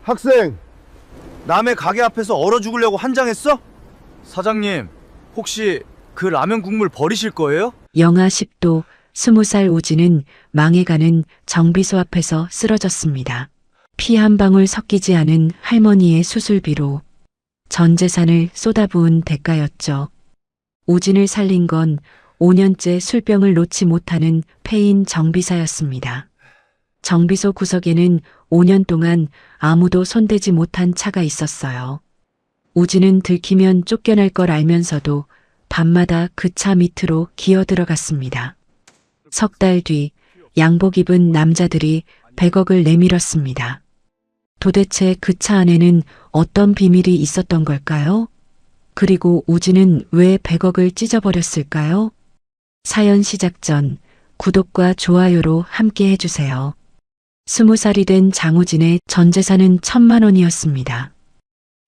학생, 남의 가게 앞에서 얼어 죽으려고 한장했어? 사장님, 혹시 그 라면 국물 버리실 거예요? 영하 10도 20살 우진은 망해가는 정비소 앞에서 쓰러졌습니다. 피 한 방울 섞이지 않은 할머니의 수술비로 전 재산을 쏟아부은 대가였죠. 우진을 살린 건 5년째 술병을 놓지 못하는 폐인 정비사였습니다. 정비소 구석에는 5년 동안 아무도 손대지 못한 차가 있었어요. 우진은 들키면 쫓겨날 걸 알면서도 밤마다 그 차 밑으로 기어 들어갔습니다. 석 달 뒤 양복 입은 남자들이 100억을 내밀었습니다. 도대체 그 차 안에는 어떤 비밀이 있었던 걸까요? 그리고 우진은 왜 100억을 찢어버렸을까요? 사연 시작 전 구독과 좋아요로 함께 해주세요. 20살이 된 장우진의 전 재산은 1,000만 원이었습니다.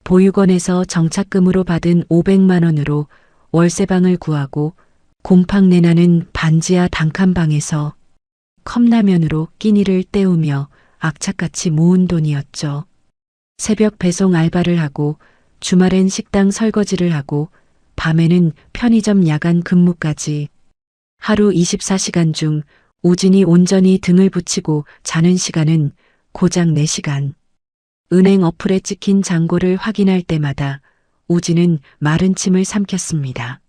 보육원에서 정착금으로 받은 500만 원으로 월세방을 구하고 곰팡 내나는 반지하 단칸방에서 컵라면으로 끼니를 때우며 악착같이 모은 돈이었죠. 새벽 배송 알바를 하고 주말엔 식당 설거지를 하고 밤에는 편의점 야간 근무까지 하루 24시간 중 우진이 온전히 등을 붙이고 자는 시간은 고작 4시간. 은행 어플에 찍힌 잔고를 확인할 때마다 우진은 마른 침을 삼켰습니다.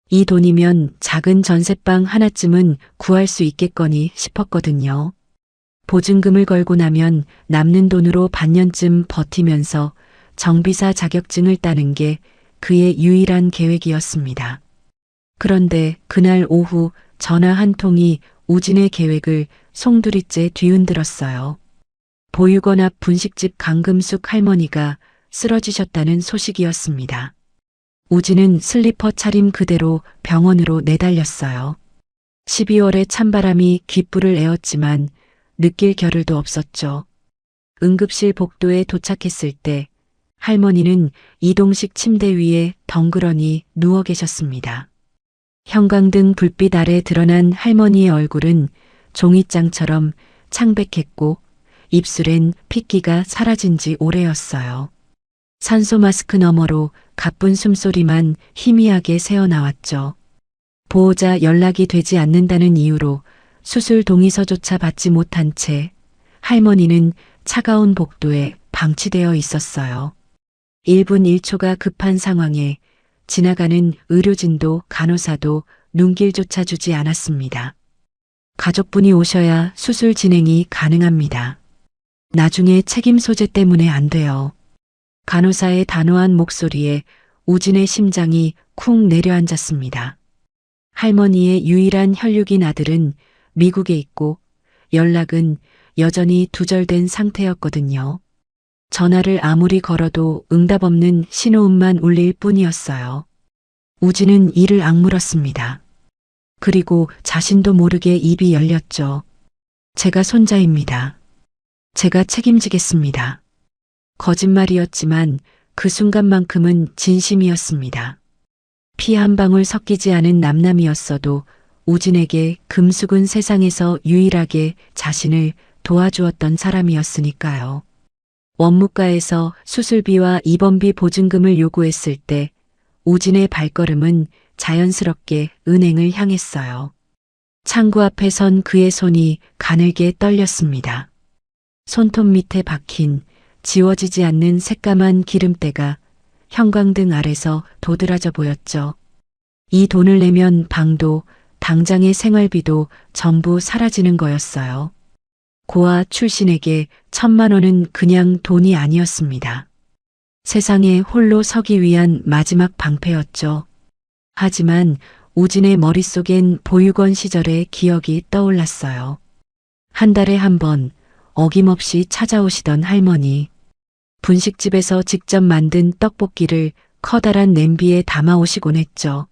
이 돈이면 작은 전셋방 하나쯤은 구할 수 있겠거니 싶었거든요. 보증금을 걸고 나면 남는 돈으로 반년쯤 버티면서 정비사 자격증을 따는 게 그의 유일한 계획이었습니다. 그런데 그날 오후 전화 한 통이 우진의 계획을 송두리째 뒤흔들었어요. 보육원 앞 분식집 강금숙 할머니가 쓰러지셨다는 소식이었습니다. 우진은 슬리퍼 차림 그대로 병원으로 내달렸어요. 12월에 찬바람이 귓불을 에웠지만 느낄 겨를도 없었죠. 응급실 복도에 도착했을 때 할머니는 이동식 침대 위에 덩그러니 누워 계셨습니다. 형광등 불빛 아래 드러난 할머니의 얼굴은 종이장처럼 창백했고 입술엔 핏기가 사라진 지 오래였어요. 산소 마스크 너머로 가쁜 숨소리만 희미하게 새어나왔죠. 보호자 연락이 되지 않는다는 이유로 수술 동의서조차 받지 못한 채 할머니는 차가운 복도에 방치되어 있었어요. 1분 1초가 급한 상황에 지나가는 의료진도 간호사도 눈길조차 주지 않았습니다. 가족분이 오셔야 수술 진행이 가능합니다. 나중에 책임 소재 때문에 안 돼요. 간호사의 단호한 목소리에 우진의 심장이 쿵 내려앉았습니다. 할머니의 유일한 혈육인 아들은 미국에 있고 연락은 여전히 두절된 상태였거든요. 전화를 아무리 걸어도 응답 없는 신호음만 울릴 뿐이었어요. 우진은 이를 악물었습니다. 그리고 자신도 모르게 입이 열렸죠. 제가 손자입니다. 제가 책임지겠습니다. 거짓말이었지만 그 순간만큼은 진심이었습니다. 피 한 방울 섞이지 않은 남남이었어도 우진에게 금숙은 세상에서 유일하게 자신을 도와주었던 사람이었으니까요. 원무과에서 수술비와 입원비 보증금을 요구했을 때 우진의 발걸음은 자연스럽게 은행을 향했어요. 창구 앞에 선 그의 손이 가늘게 떨렸습니다. 손톱 밑에 박힌 지워지지 않는 새까만 기름때가 형광등 아래서 도드라져 보였죠. 이 돈을 내면 방도 당장의 생활비도 전부 사라지는 거였어요. 고아 출신에게 1,000만 원은 그냥 돈이 아니었습니다. 세상에 홀로 서기 위한 마지막 방패였죠. 하지만 우진의 머릿속엔 보육원 시절의 기억이 떠올랐어요. 한 달에 한 번 어김없이 찾아오시던 할머니. 분식집에서 직접 만든 떡볶이를 커다란 냄비에 담아오시곤 했죠.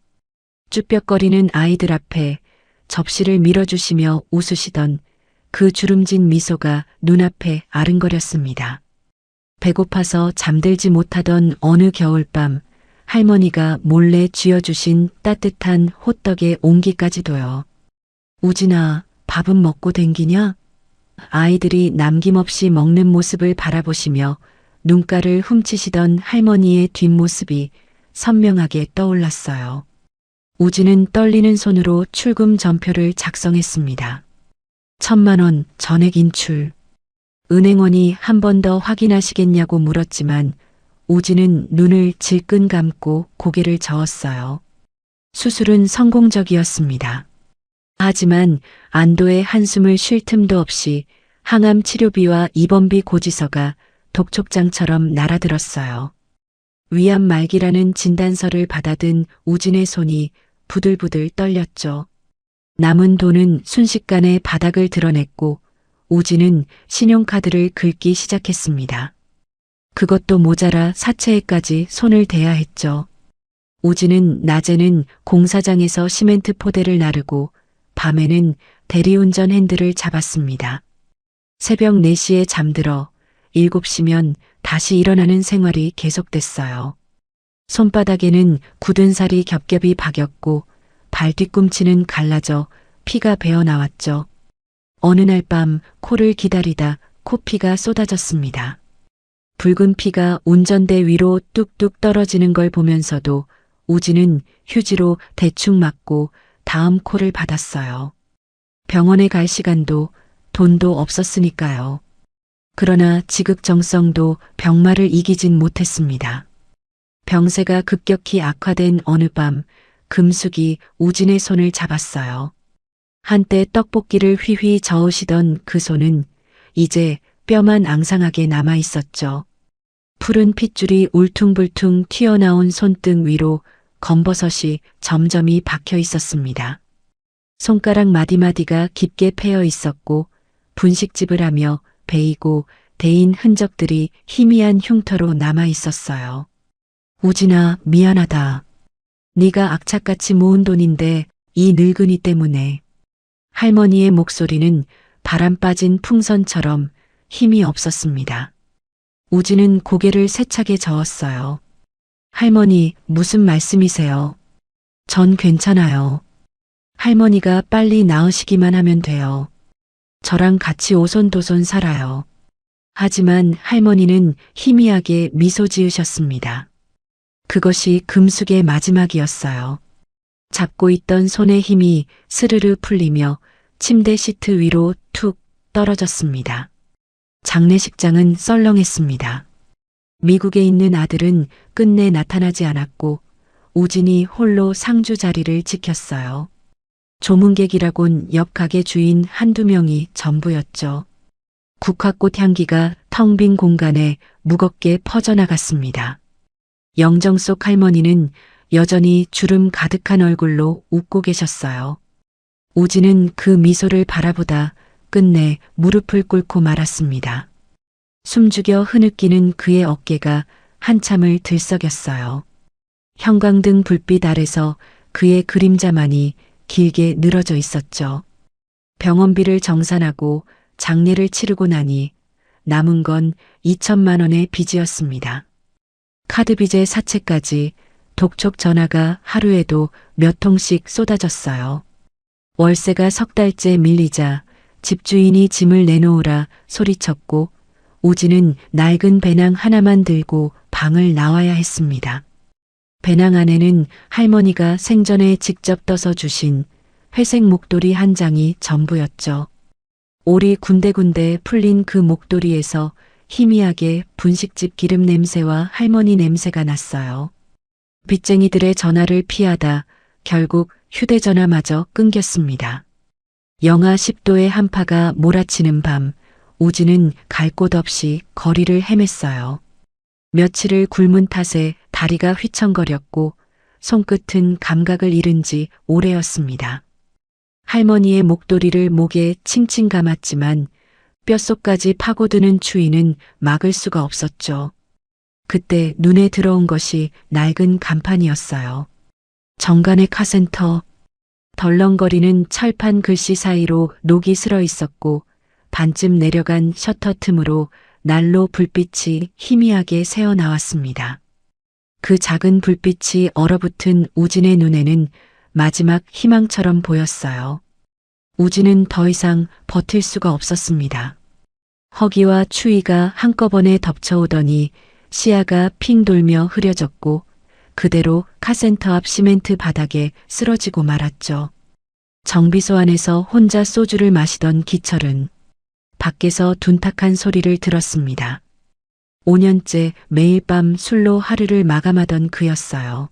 쭈뼛거리는 아이들 앞에 접시를 밀어주시며 웃으시던 그 주름진 미소가 눈앞에 아른거렸습니다. 배고파서 잠들지 못하던 어느 겨울밤 할머니가 몰래 쥐어주신 따뜻한 호떡에 온기까지도요. 우진아, 밥은 먹고 댕기냐? 아이들이 남김없이 먹는 모습을 바라보시며 눈가를 훔치시던 할머니의 뒷모습이 선명하게 떠올랐어요. 우진은 떨리는 손으로 출금 전표를 작성했습니다. 1,000만 원 전액 인출. 은행원이 한 번 더 확인하시겠냐고 물었지만 우진은 눈을 질끈 감고 고개를 저었어요. 수술은 성공적이었습니다. 하지만 안도의 한숨을 쉴 틈도 없이 항암 치료비와 입원비 고지서가 독촉장처럼 날아들었어요. 위암 말기라는 진단서를 받아든 우진의 손이 부들부들 떨렸죠. 남은 돈은 순식간에 바닥을 드러냈고 우진은 신용카드를 긁기 시작했습니다. 그것도 모자라 사채에까지 손을 대야 했죠. 우진은 낮에는 공사장에서 시멘트 포대를 나르고 밤에는 대리운전 핸들을 잡았습니다. 새벽 4시에 잠들어 7시면 다시 일어나는 생활이 계속됐어요. 손바닥에는 굳은 살이 겹겹이 박였고 발 뒤꿈치는 갈라져 피가 배어 나왔죠. 어느 날 밤 코를 기다리다 코피가 쏟아졌습니다. 붉은 피가 운전대 위로 뚝뚝 떨어지는 걸 보면서도 우진은 휴지로 대충 맞고 다음 콜을 받았어요. 병원에 갈 시간도 돈도 없었으니까요. 그러나 지극정성도 병마를 이기진 못했습니다. 병세가 급격히 악화된 어느 밤 금숙이 우진의 손을 잡았어요. 한때 떡볶이를 휘휘 저으시던 그 손은 이제 뼈만 앙상하게 남아 있었죠. 푸른 핏줄이 울퉁불퉁 튀어나온 손등 위로 검버섯이 점점이 박혀 있었습니다. 손가락 마디마디가 깊게 패여 있었고 분식집을 하며 베이고 데인 흔적들이 희미한 흉터로 남아 있었어요. 우진아, 미안하다. 네가 악착같이 모은 돈인데 이 늙은이 때문에. 할머니의 목소리는 바람 빠진 풍선처럼 힘이 없었습니다. 우진은 고개를 세차게 저었어요. 할머니, 무슨 말씀이세요? 전 괜찮아요. 할머니가 빨리 나으시기만 하면 돼요. 저랑 같이 오손도손 살아요. 하지만 할머니는 희미하게 미소 지으셨습니다. 그것이 금숙의 마지막이었어요. 잡고 있던 손의 힘이 스르르 풀리며 침대 시트 위로 툭 떨어졌습니다. 장례식장은 썰렁했습니다. 미국에 있는 아들은 끝내 나타나지 않았고 우진이 홀로 상주 자리를 지켰어요. 조문객이라곤 옆 가게 주인 한두 명이 전부였죠. 국화꽃 향기가 텅 빈 공간에 무겁게 퍼져나갔습니다. 영정 속 할머니는 여전히 주름 가득한 얼굴로 웃고 계셨어요. 우진은 그 미소를 바라보다 끝내 무릎을 꿇고 말았습니다. 숨죽여 흐느끼는 그의 어깨가 한참을 들썩였어요. 형광등 불빛 아래서 그의 그림자만이 길게 늘어져 있었죠. 병원비를 정산하고 장례를 치르고 나니 남은 건 2,000만 원의 빚이었습니다. 카드빚의 사채까지 독촉 전화가 하루에도 몇 통씩 쏟아졌어요. 월세가 석 달째 밀리자 집주인이 짐을 내놓으라 소리쳤고 우진은 낡은 배낭 하나만 들고 방을 나와야 했습니다. 배낭 안에는 할머니가 생전에 직접 떠서 주신 회색 목도리 한 장이 전부였죠. 올이 군데군데 풀린 그 목도리에서 희미하게 분식집 기름 냄새와 할머니 냄새가 났어요. 빚쟁이들의 전화를 피하다 결국 휴대전화마저 끊겼습니다. 영하 10도의 한파가 몰아치는 밤, 우진은 갈 곳 없이 거리를 헤맸어요. 며칠을 굶은 탓에 다리가 휘청거렸고 손끝은 감각을 잃은 지 오래였습니다. 할머니의 목도리를 목에 칭칭 감았지만 뼛속까지 파고드는 추위는 막을 수가 없었죠. 그때 눈에 들어온 것이 낡은 간판이었어요. 정관의 카센터. 덜렁거리는 철판 글씨 사이로 녹이 슬어 있었고 반쯤 내려간 셔터 틈으로 난로 불빛이 희미하게 새어나왔습니다. 그 작은 불빛이 얼어붙은 우진의 눈에는 마지막 희망처럼 보였어요. 우진은 더 이상 버틸 수가 없었습니다. 허기와 추위가 한꺼번에 덮쳐오더니 시야가 핑 돌며 흐려졌고 그대로 카센터 앞 시멘트 바닥에 쓰러지고 말았죠. 정비소 안에서 혼자 소주를 마시던 기철은 밖에서 둔탁한 소리를 들었습니다. 5년째 매일 밤 술로 하루를 마감하던 그였어요.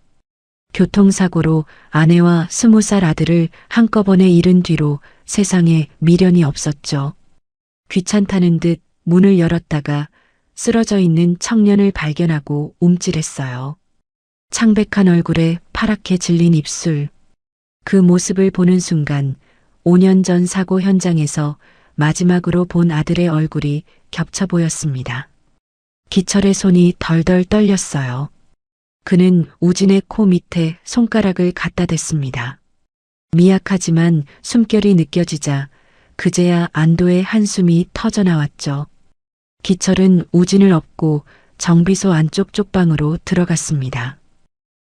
교통사고로 아내와 20살 아들을 한꺼번에 잃은 뒤로 세상에 미련이 없었죠. 귀찮다는 듯 문을 열었다가 쓰러져 있는 청년을 발견하고 움찔했어요. 창백한 얼굴에 파랗게 질린 입술. 그 모습을 보는 순간 5년 전 사고 현장에서 마지막으로 본 아들의 얼굴이 겹쳐 보였습니다. 기철의 손이 덜덜 떨렸어요. 그는 우진의 코 밑에 손가락을 갖다 댔습니다. 미약하지만 숨결이 느껴지자 그제야 안도의 한숨이 터져나왔죠. 기철은 우진을 업고 정비소 안쪽 쪽방으로 들어갔습니다.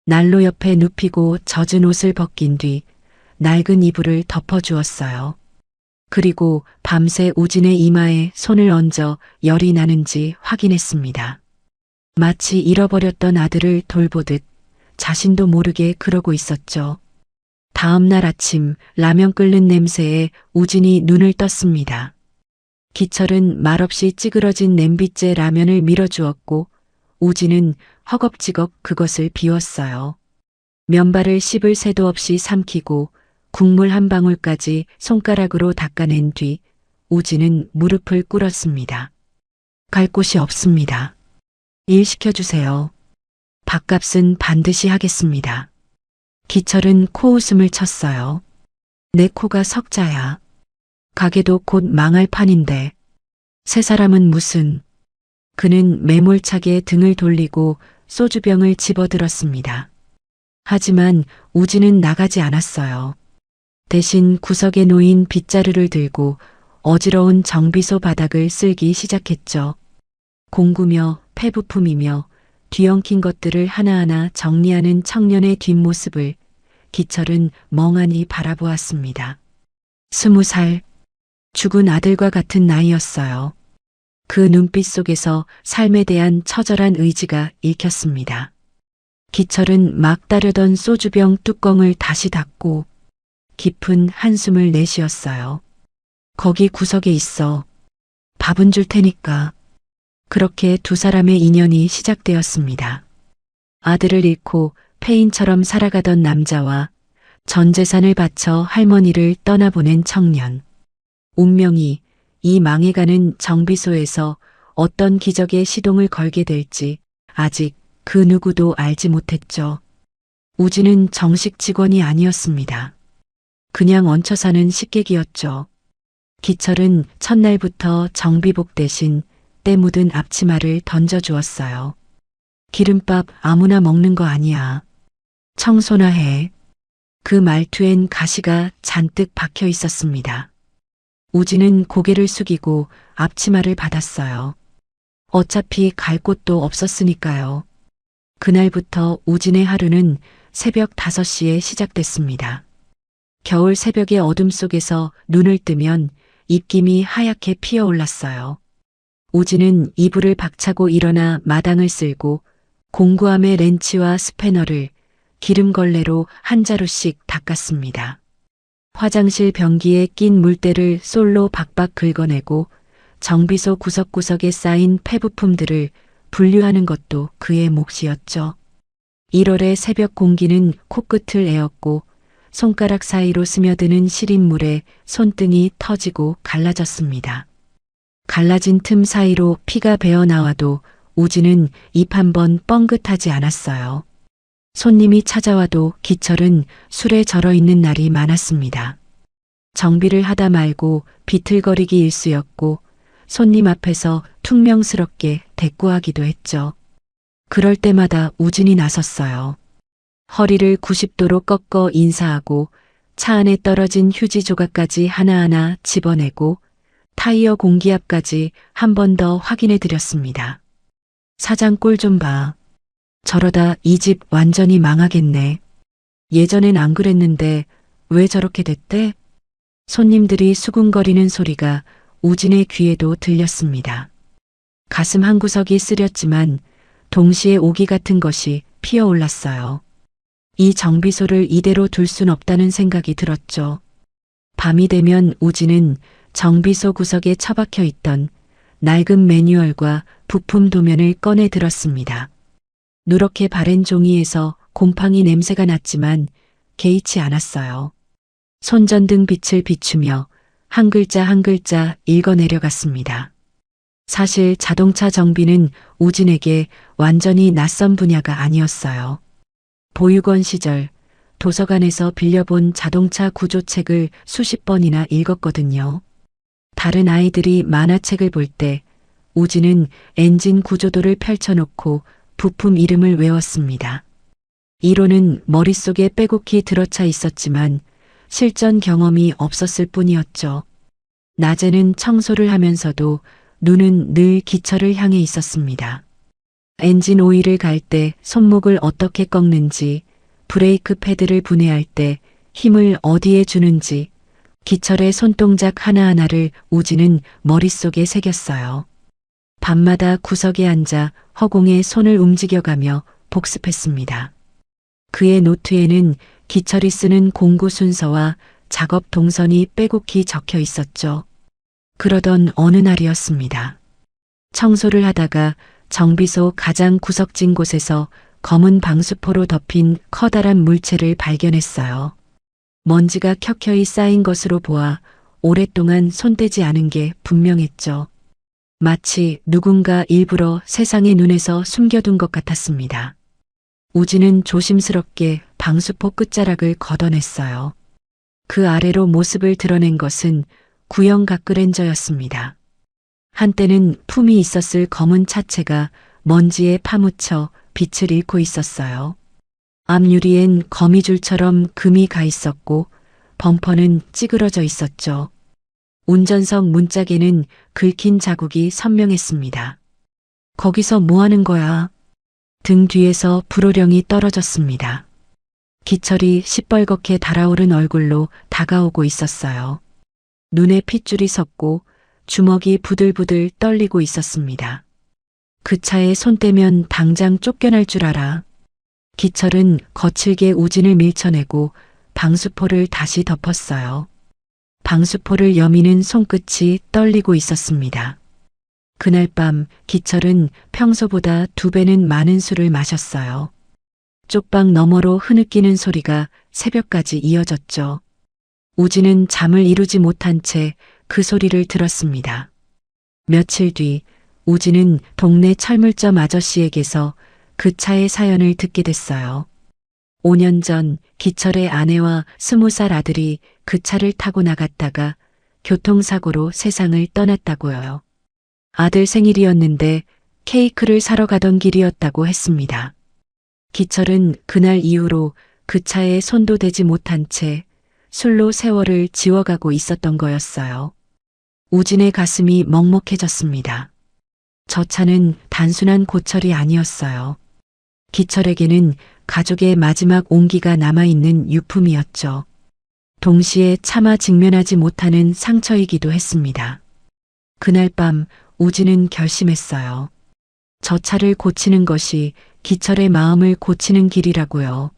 난로 옆에 눕히고 젖은 옷을 벗긴 뒤 낡은 이불을 덮어주었어요. 그리고 밤새 우진의 이마에 손을 얹어 열이 나는지 확인했습니다. 마치 잃어버렸던 아들을 돌보듯 자신도 모르게 그러고 있었죠. 다음 날 아침 라면 끓는 냄새에 우진이 눈을 떴습니다. 기철은 말없이 찌그러진 냄비째 라면을 밀어주었고 우진은 허겁지겁 그것을 비웠어요. 면발을 씹을 새도 없이 삼키고 국물 한 방울까지 손가락으로 닦아낸 뒤 우진은 무릎을 꿇었습니다. 갈 곳이 없습니다. 일 시켜주세요. 밥값은 반드시 하겠습니다. 기철은 코웃음을 쳤어요. 내 코가 석자야. 가게도 곧 망할 판인데. 세 사람은 무슨. 그는 매몰차게 등을 돌리고 소주병을 집어들었습니다. 하지만 우진은 나가지 않았어요. 대신 구석에 놓인 빗자루를 들고 어지러운 정비소 바닥을 쓸기 시작했죠. 공구며 폐부품이며 뒤엉킨 것들을 하나하나 정리하는 청년의 뒷모습을 기철은 멍하니 바라보았습니다. 20살, 죽은 아들과 같은 나이였어요. 그 눈빛 속에서 삶에 대한 처절한 의지가 읽혔습니다. 기철은 막 따르던 소주병 뚜껑을 다시 닫고 깊은 한숨을 내쉬었어요. 거기 구석에 있어. 밥은 줄 테니까. 그렇게 두 사람의 인연이 시작되었습니다. 아들을 잃고 폐인처럼 살아가던 남자와 전 재산을 바쳐 할머니를 떠나보낸 청년. 운명이 이 망해가는 정비소에서 어떤 기적의 시동을 걸게 될지 아직 그 누구도 알지 못했죠. 우진은 정식 직원이 아니었습니다. 그냥 얹혀 사는 식객이었죠. 기철은 첫날부터 정비복 대신 때 묻은 앞치마를 던져주었어요. 기름밥 아무나 먹는 거 아니야. 청소나 해. 그 말투엔 가시가 잔뜩 박혀 있었습니다. 우진은 고개를 숙이고 앞치마를 받았어요. 어차피 갈 곳도 없었으니까요. 그날부터 우진의 하루는 새벽 5시에 시작됐습니다. 겨울 새벽의 어둠 속에서 눈을 뜨면 입김이 하얗게 피어올랐어요. 우진은 이불을 박차고 일어나 마당을 쓸고 공구함의 렌치와 스패너를 기름걸레로 한 자루씩 닦았습니다. 화장실 변기에 낀 물때를 솔로 박박 긁어내고 정비소 구석구석에 쌓인 폐부품들을 분류하는 것도 그의 몫이었죠. 1월의 새벽 공기는 코끝을 에었고 손가락 사이로 스며드는 시린물에 손등이 터지고 갈라졌습니다. 갈라진 틈 사이로 피가 배어나와도 우진은 입 한 번 뻥긋하지 않았어요. 손님이 찾아와도 기철은 술에 절어있는 날이 많았습니다. 정비를 하다 말고 비틀거리기 일쑤였고 손님 앞에서 퉁명스럽게 대꾸하기도 했죠. 그럴 때마다 우진이 나섰어요. 허리를 90도로 꺾어 인사하고 차 안에 떨어진 휴지 조각까지 하나하나 집어내고 타이어 공기압까지 한 번 더 확인해 드렸습니다. 사장 꼴 좀 봐. 저러다 이 집 완전히 망하겠네. 예전엔 안 그랬는데 왜 저렇게 됐대? 손님들이 수군거리는 소리가 우진의 귀에도 들렸습니다. 가슴 한구석이 쓰렸지만 동시에 오기 같은 것이 피어올랐어요. 이 정비소를 이대로 둘 순 없다는 생각이 들었죠. 밤이 되면 우진은 정비소 구석에 처박혀 있던 낡은 매뉴얼과 부품 도면을 꺼내 들었습니다. 누렇게 바랜 종이에서 곰팡이 냄새가 났지만 개의치 않았어요. 손전등 빛을 비추며 한 글자 한 글자 읽어내려갔습니다. 사실 자동차 정비는 우진에게 완전히 낯선 분야가 아니었어요. 보육원 시절 도서관에서 빌려본 자동차 구조책을 수십 번이나 읽었거든요. 다른 아이들이 만화책을 볼 때 우진은 엔진 구조도를 펼쳐놓고 부품 이름을 외웠습니다. 이론은 머릿속에 빼곡히 들어차 있었지만 실전 경험이 없었을 뿐이었죠. 낮에는 청소를 하면서도 눈은 늘 기철을 향해 있었습니다. 엔진 오일을 갈 때 손목을 어떻게 꺾는지, 브레이크 패드를 분해할 때 힘을 어디에 주는지, 기철의 손동작 하나하나를 우진은 머릿속에 새겼어요. 밤마다 구석에 앉아 허공에 손을 움직여가며 복습했습니다. 그의 노트에는 기철이 쓰는 공구 순서와 작업 동선이 빼곡히 적혀 있었죠. 그러던 어느 날이었습니다. 청소를 하다가 정비소 가장 구석진 곳에서 검은 방수포로 덮인 커다란 물체를 발견했어요. 먼지가 켜켜이 쌓인 것으로 보아 오랫동안 손대지 않은 게 분명했죠. 마치 누군가 일부러 세상의 눈에서 숨겨둔 것 같았습니다. 우진은 조심스럽게 방수포 끝자락을 걷어냈어요. 그 아래로 모습을 드러낸 것은 구형 가크렌저였습니다. 한때는 품이 있었을 검은 차체가 먼지에 파묻혀 빛을 잃고 있었어요. 앞유리엔 거미줄처럼 금이 가 있었고 범퍼는 찌그러져 있었죠. 운전석 문짝에는 긁힌 자국이 선명했습니다. 거기서 뭐 하는 거야? 등 뒤에서 불호령이 떨어졌습니다. 기철이 시뻘겋게 달아오른 얼굴로 다가오고 있었어요. 눈에 핏줄이 섰고 주먹이 부들부들 떨리고 있었습니다. 그 차에 손 떼면 당장 쫓겨날 줄 알아. 기철은 거칠게 우진을 밀쳐내고 방수포를 다시 덮었어요. 방수포를 여미는 손끝이 떨리고 있었습니다. 그날 밤 기철은 평소보다 2배는 많은 술을 마셨어요. 쪽방 너머로 흐느끼는 소리가 새벽까지 이어졌죠. 우진은 잠을 이루지 못한 채 그 소리를 들었습니다. 며칠 뒤 우진은 동네 철물점 아저씨에게서 그 차의 사연을 듣게 됐어요. 5년 전 기철의 아내와 20살 아들이 그 차를 타고 나갔다가 교통사고로 세상을 떠났다고요. 아들 생일이었는데 케이크를 사러 가던 길이었다고 했습니다. 기철은 그날 이후로 그 차에 손도 대지 못한 채 술로 세월을 지워가고 있었던 거였어요. 우진의 가슴이 먹먹해졌습니다. 저 차는 단순한 고철이 아니었어요. 기철에게는 가족의 마지막 온기가 남아있는 유품이었죠. 동시에 차마 직면하지 못하는 상처이기도 했습니다. 그날 밤 우진은 결심했어요. 저 차를 고치는 것이 기철의 마음을 고치는 길이라고요.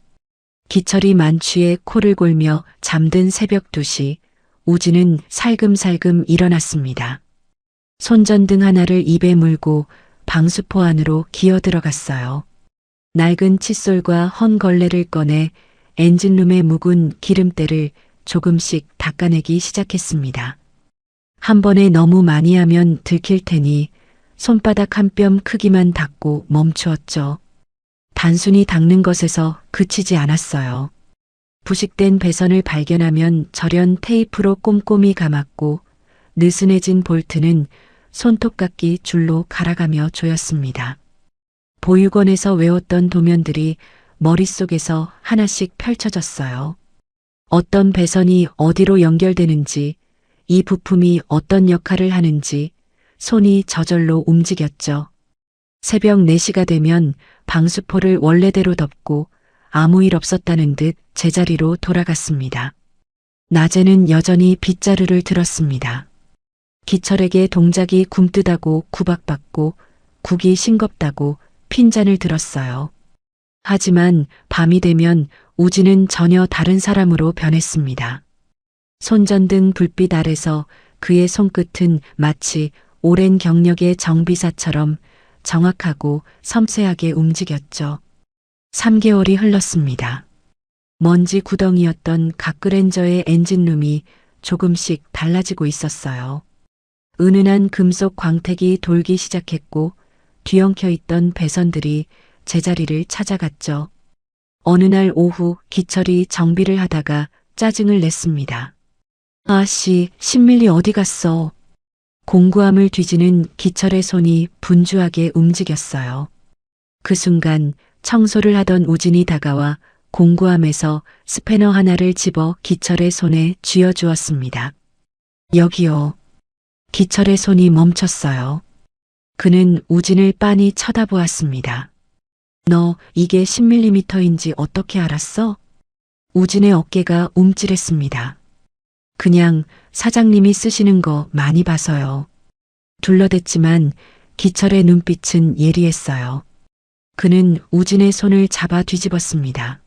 기철이 만취해 코를 골며 잠든 새벽 2시 우진은 살금살금 일어났습니다. 손전등 하나를 입에 물고 방수포 안으로 기어 들어갔어요. 낡은 칫솔과 헌 걸레를 꺼내 엔진룸의 묵은 기름때를 조금씩 닦아내기 시작했습니다. 한 번에 너무 많이 하면 들킬 테니 손바닥 한 뼘 크기만 닦고 멈추었죠. 단순히 닦는 것에서 그치지 않았어요. 부식된 배선을 발견하면 절연 테이프로 꼼꼼히 감았고 느슨해진 볼트는 손톱깎이 줄로 갈아가며 조였습니다. 보육원에서 외웠던 도면들이 머릿속에서 하나씩 펼쳐졌어요. 어떤 배선이 어디로 연결되는지, 이 부품이 어떤 역할을 하는지 손이 저절로 움직였죠. 새벽 4시가 되면 방수포를 원래대로 덮고 아무 일 없었다는 듯 제자리로 돌아갔습니다. 낮에는 여전히 빗자루를 들었습니다. 기철에게 동작이 굼뜨다고 구박받고 국이 싱겁다고 핀잔을 들었어요. 하지만 밤이 되면 우진은 전혀 다른 사람으로 변했습니다. 손전등 불빛 아래서 그의 손끝은 마치 오랜 경력의 정비사처럼 정확하고 섬세하게 움직였죠. 3개월이 흘렀습니다. 먼지 구덩이였던 각그랜저의 엔진룸이 조금씩 달라지고 있었어요. 은은한 금속 광택이 돌기 시작했고 뒤엉켜 있던 배선들이 제자리를 찾아갔죠. 어느 날 오후 기철이 정비를 하다가 짜증을 냈습니다. 아씨, 신밀리 어디 갔어? 공구함을 뒤지는 기철의 손이 분주하게 움직였어요. 그 순간 청소를 하던 우진이 다가와 공구함에서 스패너 하나를 집어 기철의 손에 쥐어주었습니다. 여기요. 기철의 손이 멈췄어요. 그는 우진을 빤히 쳐다보았습니다. 너 이게 10mm인지 어떻게 알았어? 우진의 어깨가 움찔했습니다. 그냥 사장님이 쓰시는 거 많이 봐서요. 둘러댔지만 기철의 눈빛은 예리했어요. 그는 우진의 손을 잡아 뒤집었습니다.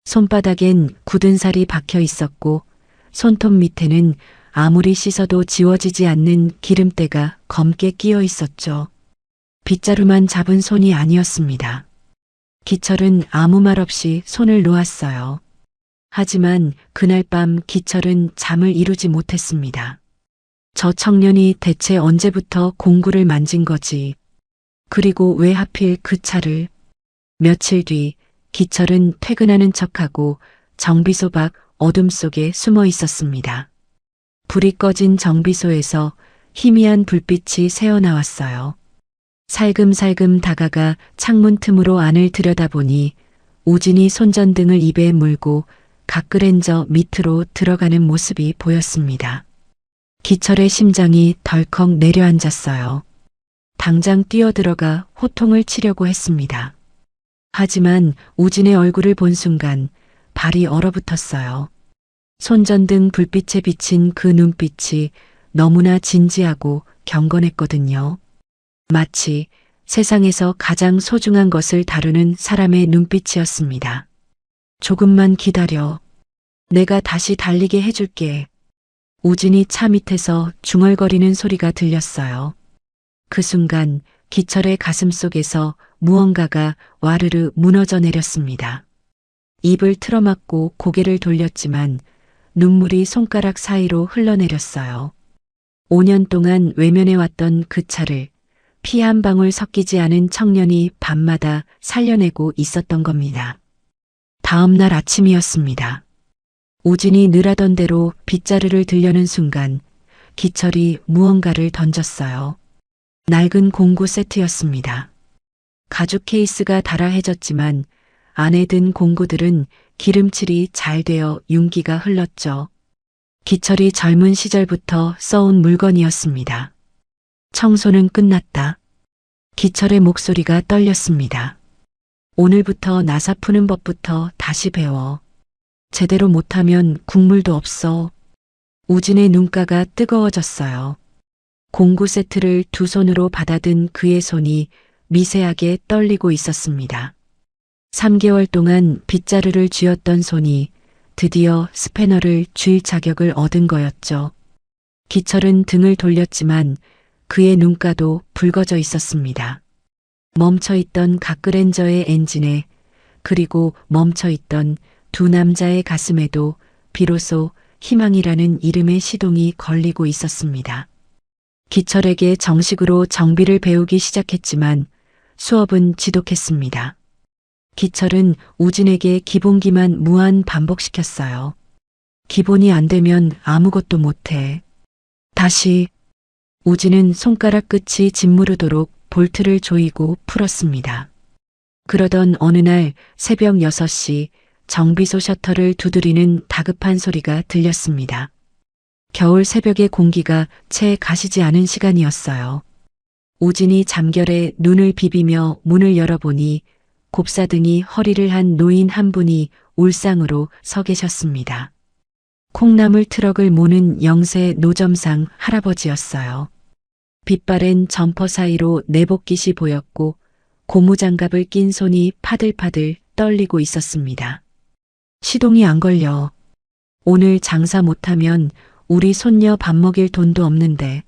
손바닥엔 굳은 살이 박혀 있었고 손톱 밑에는 아무리 씻어도 지워지지 않는 기름때가 검게 끼어 있었죠. 빗자루만 잡은 손이 아니었습니다. 기철은 아무 말 없이 손을 놓았어요. 하지만 그날 밤 기철은 잠을 이루지 못했습니다. 저 청년이 대체 언제부터 공구를 만진 거지? 그리고 왜 하필 그 차를? 며칠 뒤 기철은 퇴근하는 척하고 정비소 밖 어둠 속에 숨어 있었습니다. 불이 꺼진 정비소에서 희미한 불빛이 새어나왔어요. 살금살금 다가가 창문 틈으로 안을 들여다보니 우진이 손전등을 입에 물고 각그랜저 밑으로 들어가는 모습이 보였습니다. 기철의 심장이 덜컥 내려앉았어요. 당장 뛰어들어가 호통을 치려고 했습니다. 하지만 우진의 얼굴을 본 순간 발이 얼어붙었어요. 손전등 불빛에 비친 그 눈빛이 너무나 진지하고 경건했거든요. 마치 세상에서 가장 소중한 것을 다루는 사람의 눈빛이었습니다. 조금만 기다려. 내가 다시 달리게 해줄게. 우진이 차 밑에서 중얼거리는 소리가 들렸어요. 그 순간 기철의 가슴 속에서 무언가가 와르르 무너져 내렸습니다. 입을 틀어막고 고개를 돌렸지만 눈물이 손가락 사이로 흘러내렸어요. 5년 동안 외면해왔던 그 차를 피 한 방울 섞이지 않은 청년이 밤마다 살려내고 있었던 겁니다. 다음 날 아침이었습니다. 우진이 늘 하던 대로 빗자루를 들려는 순간 기철이 무언가를 던졌어요. 낡은 공구 세트였습니다. 가죽 케이스가 달아해졌지만 안에 든 공구들은 기름칠이 잘 되어 윤기가 흘렀죠. 기철이 젊은 시절부터 써온 물건이었습니다. 청소는 끝났다. 기철의 목소리가 떨렸습니다. 오늘부터 나사 푸는 법부터 다시 배워. 제대로 못하면 국물도 없어. 우진의 눈가가 뜨거워졌어요. 공구 세트를 두 손으로 받아든 그의 손이 미세하게 떨리고 있었습니다. 3개월 동안 빗자루를 쥐었던 손이 드디어 스패너를 쥘 자격을 얻은 거였죠. 기철은 등을 돌렸지만 그의 눈가도 붉어져 있었습니다. 멈춰있던 각그랜저의 엔진에 그리고 멈춰있던 두 남자의 가슴에도 비로소 희망이라는 이름의 시동이 걸리고 있었습니다. 기철에게 정식으로 정비를 배우기 시작했지만 수업은 지독했습니다. 기철은 우진에게 기본기만 무한 반복시켰어요. 기본이 안 되면 아무것도 못해. 다시 우진은 손가락 끝이 짓무르도록 볼트를 조이고 풀었습니다. 그러던 어느 날 새벽 6시 정비소 셔터를 두드리는 다급한 소리가 들렸습니다. 겨울 새벽의 공기가 채 가시지 않은 시간이었어요. 우진이 잠결에 눈을 비비며 문을 열어보니 곱사등이 허리를 한 노인 한 분이 울상으로 서 계셨습니다. 콩나물 트럭을 모는 영세 노점상 할아버지였어요. 빛바랜 점퍼 사이로 내복깃이 보였고 고무장갑을 낀 손이 파들파들 떨리고 있었습니다. 시동이 안 걸려. 오늘 장사 못하면 우리 손녀 밥 먹일 돈도 없는데.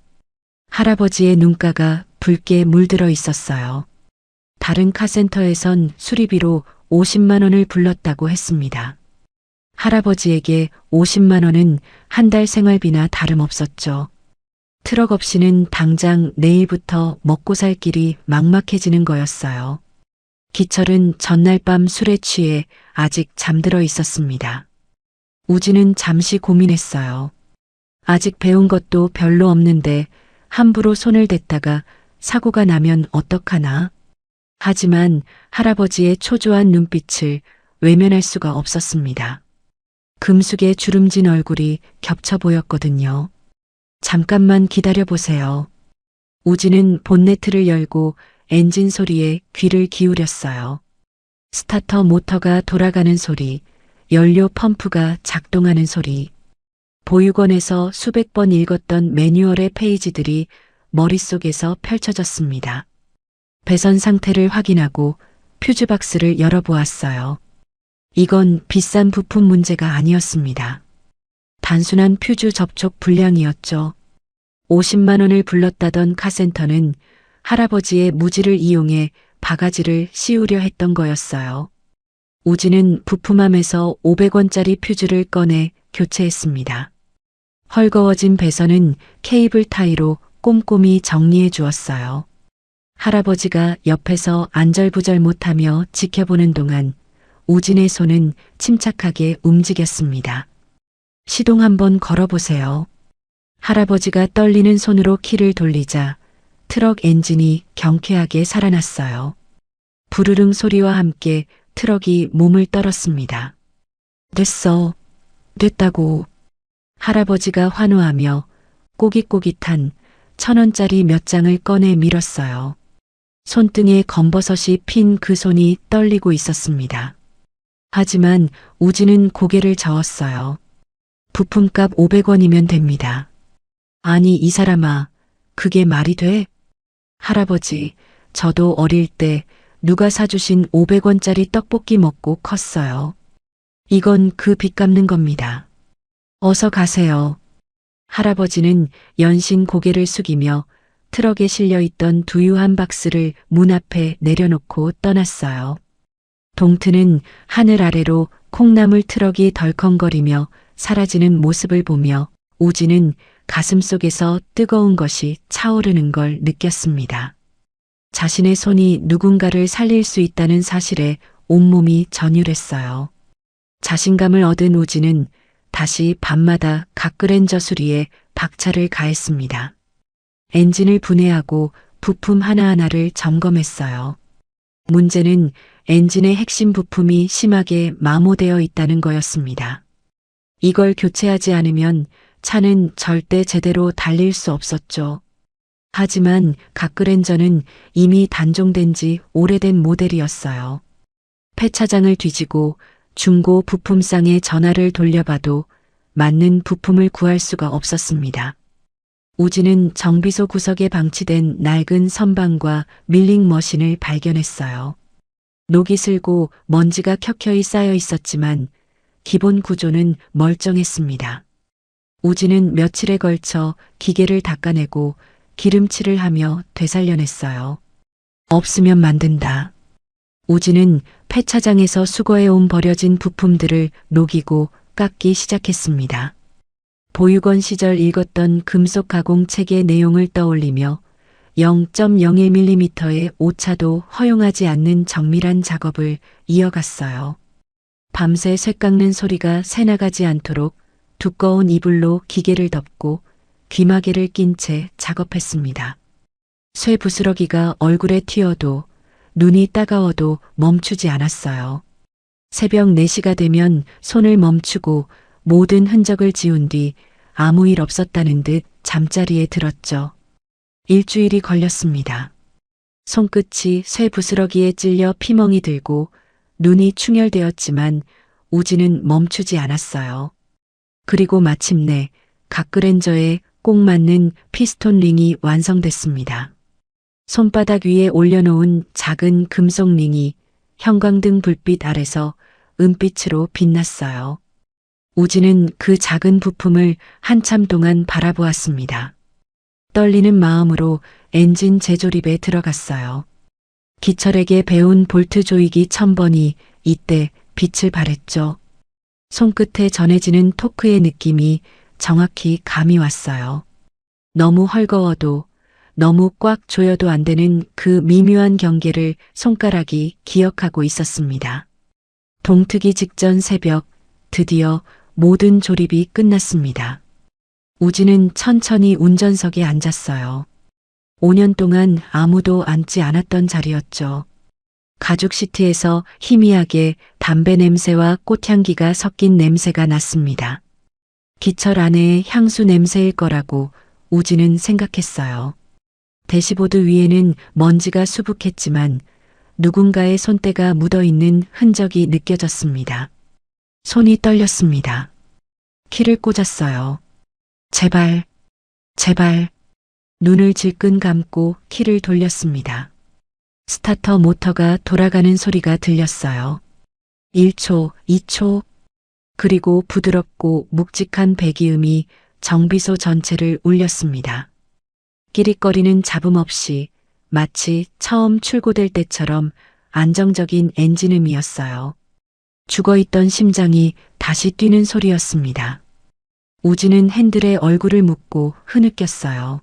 할아버지의 눈가가 붉게 물들어 있었어요. 다른 카센터에선 수리비로 50만 원을 불렀다고 했습니다. 할아버지에게 50만 원은 한 달 생활비나 다름없었죠. 트럭 없이는 당장 내일부터 먹고 살 길이 막막해지는 거였어요. 기철은 전날 밤 술에 취해 아직 잠들어 있었습니다. 우진은 잠시 고민했어요. 아직 배운 것도 별로 없는데 함부로 손을 댔다가 사고가 나면 어떡하나? 하지만 할아버지의 초조한 눈빛을 외면할 수가 없었습니다. 금숙의 주름진 얼굴이 겹쳐 보였거든요. 잠깐만 기다려 보세요. 우진은 본네트를 열고 엔진 소리에 귀를 기울였어요. 스타터 모터가 돌아가는 소리, 연료 펌프가 작동하는 소리. 보육원에서 수백 번 읽었던 매뉴얼의 페이지들이 머릿속에서 펼쳐졌습니다. 배선 상태를 확인하고 퓨즈박스를 열어보았어요. 이건 비싼 부품 문제가 아니었습니다. 단순한 퓨즈 접촉 불량이었죠. 50만 원을 불렀다던 카센터는 할아버지의 무지를 이용해 바가지를 씌우려 했던 거였어요. 우진은 부품함에서 500원짜리 퓨즈를 꺼내 교체했습니다. 헐거워진 배선은 케이블 타이로 꼼꼼히 정리해 주었어요. 할아버지가 옆에서 안절부절 못하며 지켜보는 동안 우진의 손은 침착하게 움직였습니다. 시동 한번 걸어보세요. 할아버지가 떨리는 손으로 키를 돌리자 트럭 엔진이 경쾌하게 살아났어요. 부르릉 소리와 함께 트럭이 몸을 떨었습니다. 됐어. 됐다고. 할아버지가 환호하며 꼬깃꼬깃한 1,000원짜리 몇 장을 꺼내 밀었어요. 손등에 검버섯이 핀 그 손이 떨리고 있었습니다. 하지만 우진은 고개를 저었어요. 부품값 500원이면 됩니다. 아니 이 사람아, 그게 말이 돼? 할아버지, 저도 어릴 때 누가 사주신 500원짜리 떡볶이 먹고 컸어요. 이건 그 빚 갚는 겁니다. 어서 가세요. 할아버지는 연신 고개를 숙이며 트럭에 실려있던 두유한 박스를 문 앞에 내려놓고 떠났어요. 동트는 하늘 아래로 콩나물 트럭이 덜컹거리며 사라지는 모습을 보며 우진은 가슴속에서 뜨거운 것이 차오르는 걸 느꼈습니다. 자신의 손이 누군가를 살릴 수 있다는 사실에 온몸이 전율했어요. 자신감을 얻은 우진은 다시 밤마다 각그랜저 수리에 박차를 가했습니다. 엔진을 분해하고 부품 하나하나를 점검했어요. 문제는 엔진의 핵심 부품이 심하게 마모되어 있다는 거였습니다. 이걸 교체하지 않으면 차는 절대 제대로 달릴 수 없었죠. 하지만 각그랜저는 이미 단종된 지 오래된 모델이었어요. 폐차장을 뒤지고 중고 부품상에 전화를 돌려봐도 맞는 부품을 구할 수가 없었습니다. 우진은 정비소 구석에 방치된 낡은 선반과 밀링 머신을 발견했어요. 녹이 슬고 먼지가 켜켜이 쌓여 있었지만 기본 구조는 멀쩡했습니다. 우진은 며칠에 걸쳐 기계를 닦아내고 기름칠을 하며 되살려냈어요. 없으면 만든다. 우진은 폐차장에서 수거해온 버려진 부품들을 녹이고 깎기 시작했습니다. 보육원 시절 읽었던 금속 가공 책의 내용을 떠올리며 0.01mm의 오차도 허용하지 않는 정밀한 작업을 이어갔어요. 밤새 쇠 깎는 소리가 새나가지 않도록 두꺼운 이불로 기계를 덮고 귀마개를 낀 채 작업했습니다. 쇠 부스러기가 얼굴에 튀어도 눈이 따가워도 멈추지 않았어요. 새벽 4시가 되면 손을 멈추고 모든 흔적을 지운 뒤 아무 일 없었다는 듯 잠자리에 들었죠. 일주일이 걸렸습니다. 손끝이 쇠 부스러기에 찔려 피멍이 들고 눈이 충혈되었지만 우진은 멈추지 않았어요. 그리고 마침내 각그랜저에 꼭 맞는 피스톤 링이 완성됐습니다. 손바닥 위에 올려놓은 작은 금속 링이 형광등 불빛 아래서 은빛으로 빛났어요. 우진은 그 작은 부품을 한참 동안 바라보았습니다. 떨리는 마음으로 엔진 재조립에 들어갔어요. 기철에게 배운 볼트 조이기 1000번이 이때 빛을 발했죠. 손끝에 전해지는 토크의 느낌이 정확히 감이 왔어요. 너무 헐거워도 너무 꽉 조여도 안 되는 그 미묘한 경계를 손가락이 기억하고 있었습니다. 동트기 직전 새벽, 드디어 모든 조립이 끝났습니다. 우진은 천천히 운전석에 앉았어요. 5년 동안 아무도 앉지 않았던 자리였죠. 가죽 시트에서 희미하게 담배 냄새와 꽃향기가 섞인 냄새가 났습니다. 기철 아내의 향수 냄새일 거라고 우진은 생각했어요. 대시보드 위에는 먼지가 수북했지만 누군가의 손때가 묻어있는 흔적이 느껴졌습니다. 손이 떨렸습니다. 키를 꽂았어요. 제발, 제발. 눈을 질끈 감고 키를 돌렸습니다. 스타터 모터가 돌아가는 소리가 들렸어요. 1초, 2초. 그리고 부드럽고 묵직한 배기음이 정비소 전체를 울렸습니다. 끼릭거리는 잡음 없이 마치 처음 출고될 때처럼 안정적인 엔진음이었어요. 죽어있던 심장이 다시 뛰는 소리였습니다. 우진은 핸들에 얼굴을 묻고 흐느꼈어요.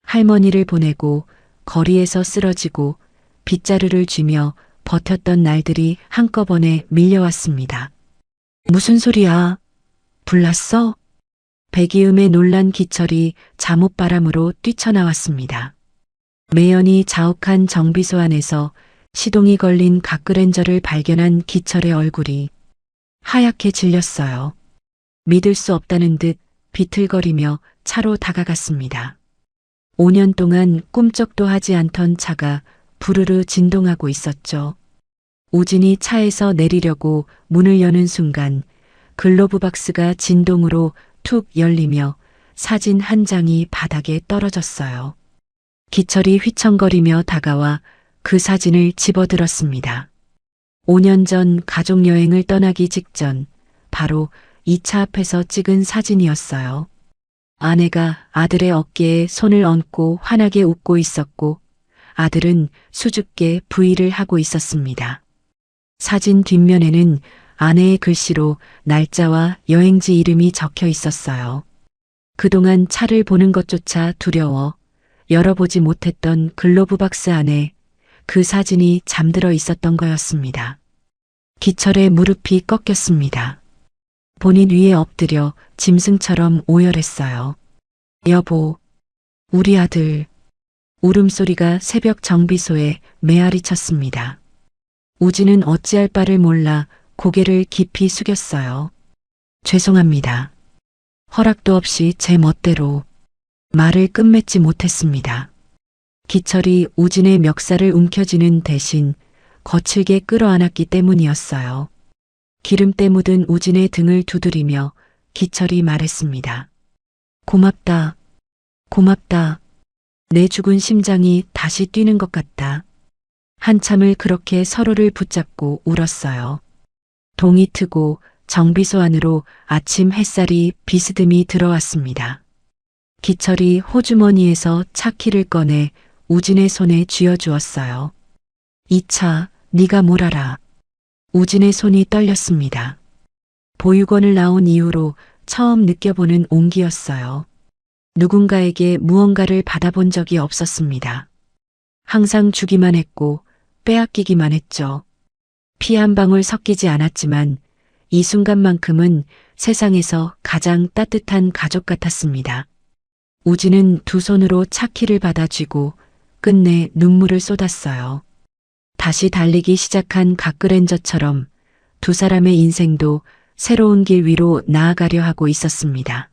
할머니를 보내고 거리에서 쓰러지고 빗자루를 쥐며 버텼던 날들이 한꺼번에 밀려왔습니다. 무슨 소리야? 불났어? 배기음에 놀란 기철이 잠옷바람으로 뛰쳐나왔습니다. 매연이 자욱한 정비소 안에서 시동이 걸린 각그랜저를 발견한 기철의 얼굴이 하얗게 질렸어요. 믿을 수 없다는 듯 비틀거리며 차로 다가갔습니다. 5년 동안 꿈쩍도 하지 않던 차가 부르르 진동하고 있었죠. 우진이 차에서 내리려고 문을 여는 순간 글로브 박스가 진동으로 툭 열리며 사진 한 장이 바닥에 떨어졌어요. 기철이 휘청거리며 다가와 그 사진을 집어들었습니다. 5년 전 가족여행을 떠나기 직전 바로 이 차 앞에서 찍은 사진이었어요. 아내가 아들의 어깨에 손을 얹고 환하게 웃고 있었고 아들은 수줍게 부위를 하고 있었습니다. 사진 뒷면에는 아내의 글씨로 날짜와 여행지 이름이 적혀 있었어요. 그동안 차를 보는 것조차 두려워 열어보지 못했던 글로브 박스 안에 그 사진이 잠들어 있었던 거였습니다. 기철의 무릎이 꺾였습니다. 본인 위에 엎드려 짐승처럼 오열했어요. 여보, 우리 아들. 울음소리가 새벽 정비소에 메아리 쳤습니다. 우진은 어찌할 바를 몰라 고개를 깊이 숙였어요. 죄송합니다. 허락도 없이 제 멋대로 말을 끝맺지 못했습니다. 기철이 우진의 멱살을 움켜쥐는 대신 거칠게 끌어안았기 때문이었어요. 기름때 묻은 우진의 등을 두드리며 기철이 말했습니다. 고맙다. 고맙다. 내 죽은 심장이 다시 뛰는 것 같다. 한참을 그렇게 서로를 붙잡고 울었어요. 동이 트고 정비소 안으로 아침 햇살이 비스듬히 들어왔습니다. 기철이 호주머니에서 차키를 꺼내 우진의 손에 쥐어주었어요. 이 차, 네가 뭘 알아. 우진의 손이 떨렸습니다. 보육원을 나온 이후로 처음 느껴보는 온기였어요. 누군가에게 무언가를 받아본 적이 없었습니다. 항상 주기만 했고 빼앗기기만 했죠. 피 한 방울 섞이지 않았지만 이 순간만큼은 세상에서 가장 따뜻한 가족 같았습니다. 우진은 두 손으로 차키를 받아쥐고 끝내 눈물을 쏟았어요. 다시 달리기 시작한 각그랜저처럼 두 사람의 인생도 새로운 길 위로 나아가려 하고 있었습니다.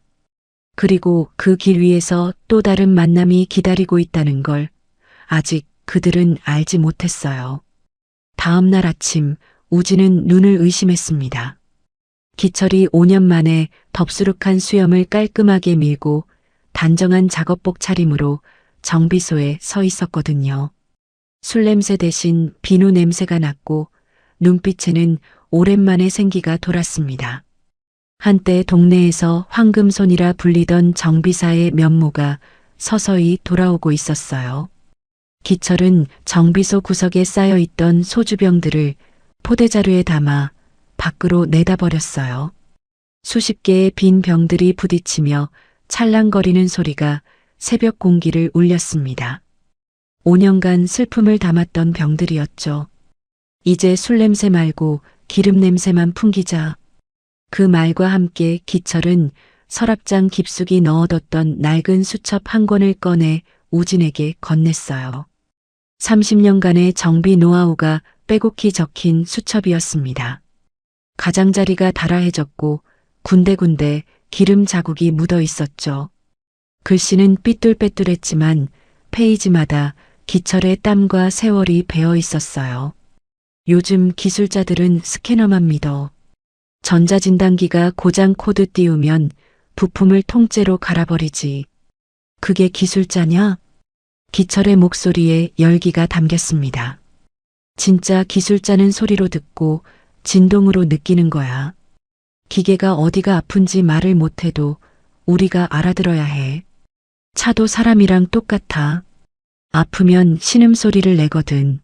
그리고 그 길 위에서 또 다른 만남이 기다리고 있다는 걸 아직 그들은 알지 못했어요. 다음 날 아침 우진은 눈을 의심했습니다. 기철이 5년 만에 덥수룩한 수염을 깔끔하게 밀고 단정한 작업복 차림으로 정비소에 서 있었거든요. 술 냄새 대신 비누 냄새가 났고 눈빛에는 오랜만에 생기가 돌았습니다. 한때 동네에서 황금손이라 불리던 정비사의 면모가 서서히 돌아오고 있었어요. 기철은 정비소 구석에 쌓여있던 소주병들을 포대자루에 담아 밖으로 내다버렸어요. 수십 개의 빈 병들이 부딪히며 찰랑거리는 소리가 새벽 공기를 울렸습니다. 5년간 슬픔을 담았던 병들이었죠. 이제 술 냄새 말고 기름 냄새만 풍기자. 그 말과 함께 기철은 서랍장 깊숙이 넣어뒀던 낡은 수첩 한 권을 꺼내 우진에게 건넸어요. 30년간의 정비 노하우가 빼곡히 적힌 수첩이었습니다. 가장자리가 달아해졌고 군데군데 기름 자국이 묻어 있었죠. 글씨는 삐뚤빼뚤했지만 페이지마다 기철의 땀과 세월이 배어 있었어요. 요즘 기술자들은 스캐너만 믿어. 전자진단기가 고장 코드 띄우면 부품을 통째로 갈아버리지. 그게 기술자냐? 기철의 목소리에 열기가 담겼습니다. 진짜 기술자는 소리로 듣고 진동으로 느끼는 거야. 기계가 어디가 아픈지 말을 못해도 우리가 알아들어야 해. 차도 사람이랑 똑같아. 아프면 신음소리를 내거든.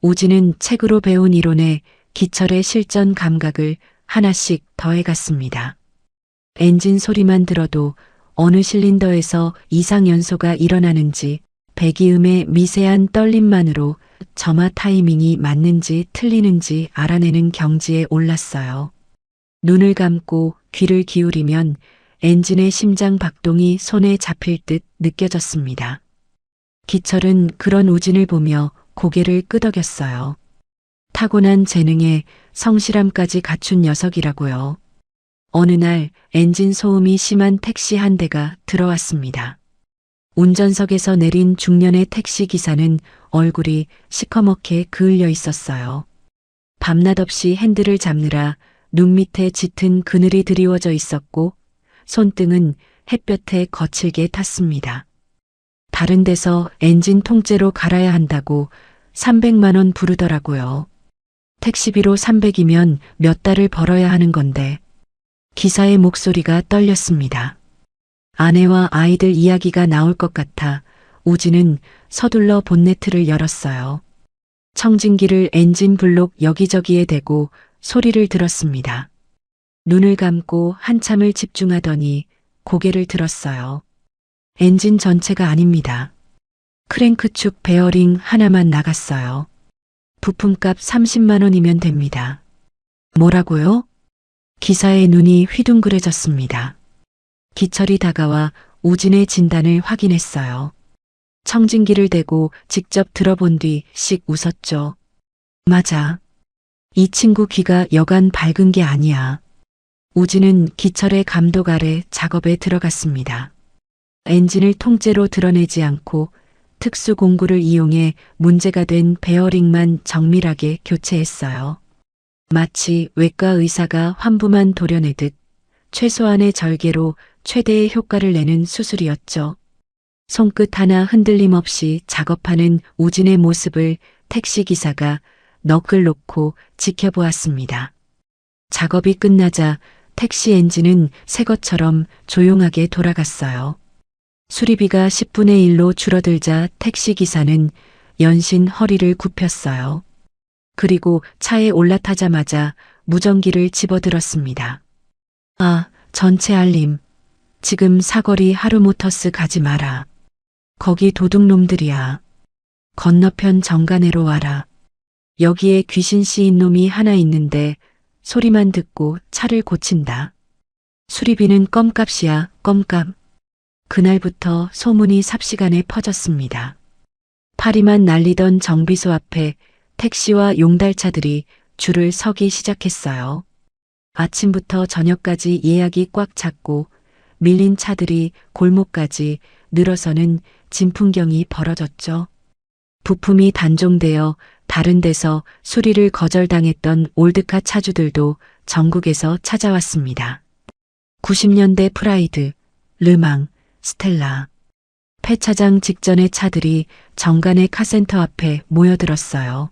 우진은 책으로 배운 이론에 기철의 실전 감각을 하나씩 더해갔습니다. 엔진 소리만 들어도 어느 실린더에서 이상 연소가 일어나는지, 배기음의 미세한 떨림만으로 점화 타이밍이 맞는지 틀리는지 알아내는 경지에 올랐어요. 눈을 감고 귀를 기울이면 엔진의 심장 박동이 손에 잡힐 듯 느껴졌습니다. 기철은 그런 우진을 보며 고개를 끄덕였어요. 타고난 재능에 성실함까지 갖춘 녀석이라고요. 어느 날 엔진 소음이 심한 택시 한 대가 들어왔습니다. 운전석에서 내린 중년의 택시 기사는 얼굴이 시커멓게 그을려 있었어요. 밤낮 없이 핸들을 잡느라 눈 밑에 짙은 그늘이 드리워져 있었고 손등은 햇볕에 거칠게 탔습니다. 다른 데서 엔진 통째로 갈아야 한다고 300만 원 부르더라고요. 택시비로 300이면 몇 달을 벌어야 하는 건데. 기사의 목소리가 떨렸습니다. 아내와 아이들 이야기가 나올 것 같아 우진은 서둘러 본네트를 열었어요. 청진기를 엔진 블록 여기저기에 대고 소리를 들었습니다. 눈을 감고 한참을 집중하더니 고개를 들었어요. 엔진 전체가 아닙니다. 크랭크축 베어링 하나만 나갔어요. 부품값 30만 원이면 됩니다. 뭐라고요? 기사의 눈이 휘둥그레졌습니다. 기철이 다가와 우진의 진단을 확인했어요. 청진기를 대고 직접 들어본 뒤 씩 웃었죠. 맞아. 이 친구 귀가 여간 밝은 게 아니야. 우진은 기철의 감독 아래 작업에 들어갔습니다. 엔진을 통째로 드러내지 않고 특수 공구를 이용해 문제가 된 베어링만 정밀하게 교체했어요. 마치 외과 의사가 환부만 도려내듯 최소한의 절개로 최대의 효과를 내는 수술이었죠. 손끝 하나 흔들림 없이 작업하는 우진의 모습을 택시기사가 넋을 놓고 지켜보았습니다. 작업이 끝나자 택시 엔진은 새 것처럼 조용하게 돌아갔어요. 수리비가 10분의 1로 줄어들자 택시기사는 연신 허리를 굽혔어요. 그리고 차에 올라타자마자 무전기를 집어들었습니다. 아, 전체 알림. 지금 사거리 하루모터스 가지 마라. 거기 도둑놈들이야. 건너편 정간에로 와라. 여기에 귀신 씌인 놈이 하나 있는데 소리만 듣고 차를 고친다. 수리비는 껌값이야, 껌값. 그날부터 소문이 삽시간에 퍼졌습니다. 파리만 날리던 정비소 앞에 택시와 용달차들이 줄을 서기 시작했어요. 아침부터 저녁까지 예약이 꽉 찼고 밀린 차들이 골목까지 늘어서는 진풍경이 벌어졌죠. 부품이 단종되어 다른 데서 수리를 거절당했던 올드카 차주들도 전국에서 찾아왔습니다. 90년대 프라이드, 르망, 스텔라. 폐차장 직전의 차들이 정관의 카센터 앞에 모여들었어요.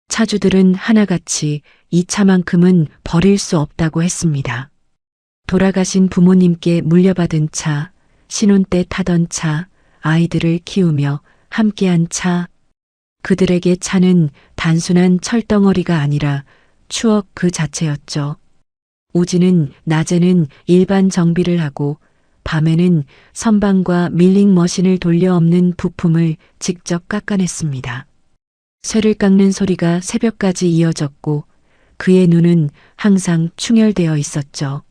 차주들은 하나같이 이 차만큼은 버릴 수 없다고 했습니다. 돌아가신 부모님께 물려받은 차, 신혼 때 타던 차, 아이들을 키우며 함께한 차. 그들에게 차는 단순한 철덩어리가 아니라 추억 그 자체였죠. 우진은 낮에는 일반 정비를 하고 밤에는 선반과 밀링 머신을 돌려 없는 부품을 직접 깎아냈습니다. 쇠를 깎는 소리가 새벽까지 이어졌고 그의 눈은 항상 충혈되어 있었죠.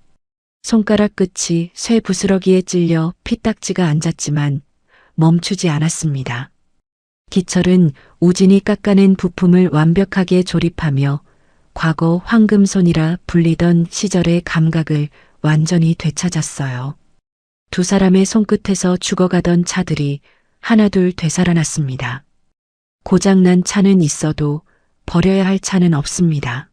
손가락 끝이 쇠 부스러기에 찔려 피딱지가 앉았지만 멈추지 않았습니다. 기철은 우진이 깎아낸 부품을 완벽하게 조립하며 과거 황금손이라 불리던 시절의 감각을 완전히 되찾았어요. 두 사람의 손끝에서 죽어가던 차들이 하나둘 되살아났습니다. 고장난 차는 있어도 버려야 할 차는 없습니다.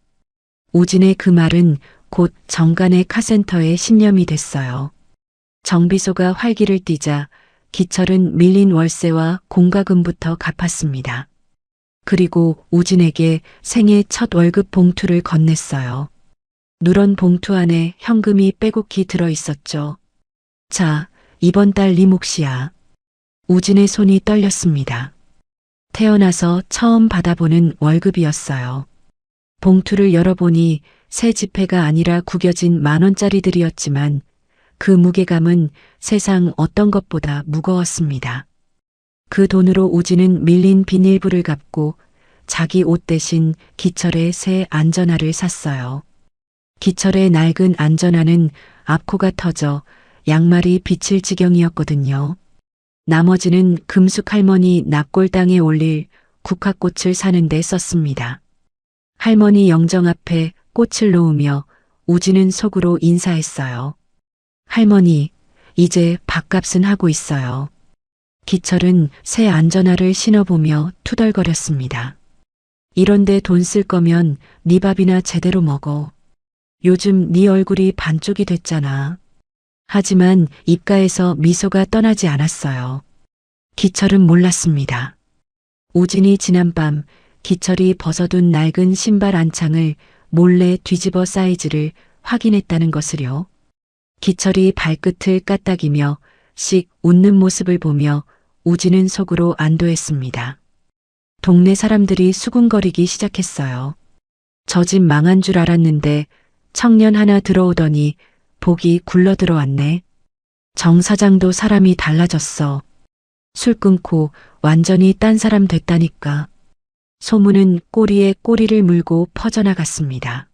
우진의 그 말은 곧 정관의 카센터의 신념이 됐어요. 정비소가 활기를 띠자 기철은 밀린 월세와 공과금부터 갚았습니다. 그리고 우진에게 생애 첫 월급 봉투를 건넸어요. 누런 봉투 안에 현금이 빼곡히 들어 있었죠. 자, 이번 달 네 몫이야. 우진의 손이 떨렸습니다. 태어나서 처음 받아보는 월급이었어요. 봉투를 열어보니 새 지폐가 아니라 구겨진 10,000원짜리들이었지만 그 무게감은 세상 어떤 것보다 무거웠습니다. 그 돈으로 우진은 밀린 비닐불을 갚고 자기 옷 대신 기철의 새 안전화를 샀어요. 기철의 낡은 안전화는 앞코가 터져 양말이 비칠 지경이었거든요. 나머지는 금숙 할머니 납골당에 올릴 국화꽃을 사는데 썼습니다. 할머니 영정 앞에 꽃을 놓으며 우진은 속으로 인사했어요. 할머니, 이제 밥값은 하고 있어요. 기철은 새 안전화를 신어보며 투덜거렸습니다. 이런데 돈 쓸 거면 네 밥이나 제대로 먹어. 요즘 네 얼굴이 반쪽이 됐잖아. 하지만 입가에서 미소가 떠나지 않았어요. 기철은 몰랐습니다. 우진이 지난밤 기철이 벗어둔 낡은 신발 안창을 몰래 뒤집어 사이즈를 확인했다는 것을요. 기철이 발끝을 까딱이며 씩 웃는 모습을 보며 우진은 속으로 안도했습니다. 동네 사람들이 수군거리기 시작했어요. 저 집 망한 줄 알았는데 청년 하나 들어오더니 복이 굴러 들어왔네. 정 사장도 사람이 달라졌어. 술 끊고 완전히 딴 사람 됐다니까. 소문은 꼬리에 꼬리를 물고 퍼져나갔습니다.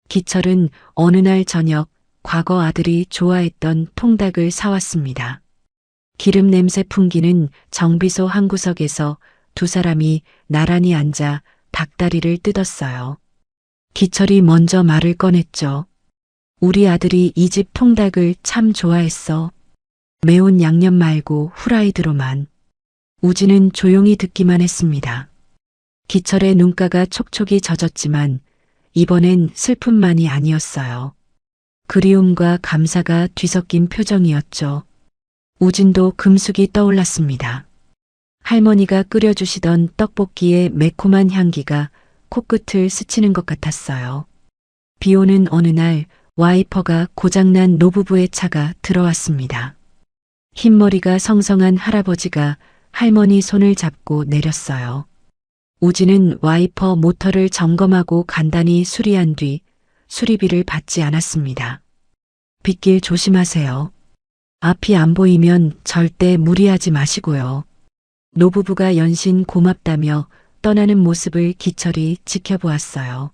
기철은 어느 날 저녁 과거 아들이 좋아했던 통닭을 사왔습니다. 기름 냄새 풍기는 정비소 한 구석에서 두 사람이 나란히 앉아 닭다리를 뜯었어요. 기철이 먼저 말을 꺼냈죠. 우리 아들이 이 집 통닭을 참 좋아했어. 매운 양념 말고 후라이드로만. 우진은 조용히 듣기만 했습니다. 기철의 눈가가 촉촉이 젖었지만 이번엔 슬픔만이 아니었어요. 그리움과 감사가 뒤섞인 표정이었죠. 우진도 금숙이 떠올랐습니다. 할머니가 끓여주시던 떡볶이의 매콤한 향기가 코끝을 스치는 것 같았어요. 비 오는 어느 날 와이퍼가 고장난 노부부의 차가 들어왔습니다. 흰머리가 성성한 할아버지가 할머니 손을 잡고 내렸어요. 우진은 와이퍼 모터를 점검하고 간단히 수리한 뒤 수리비를 받지 않았습니다. 빗길 조심하세요. 앞이 안 보이면 절대 무리하지 마시고요. 노부부가 연신 고맙다며 떠나는 모습을 기철이 지켜보았어요.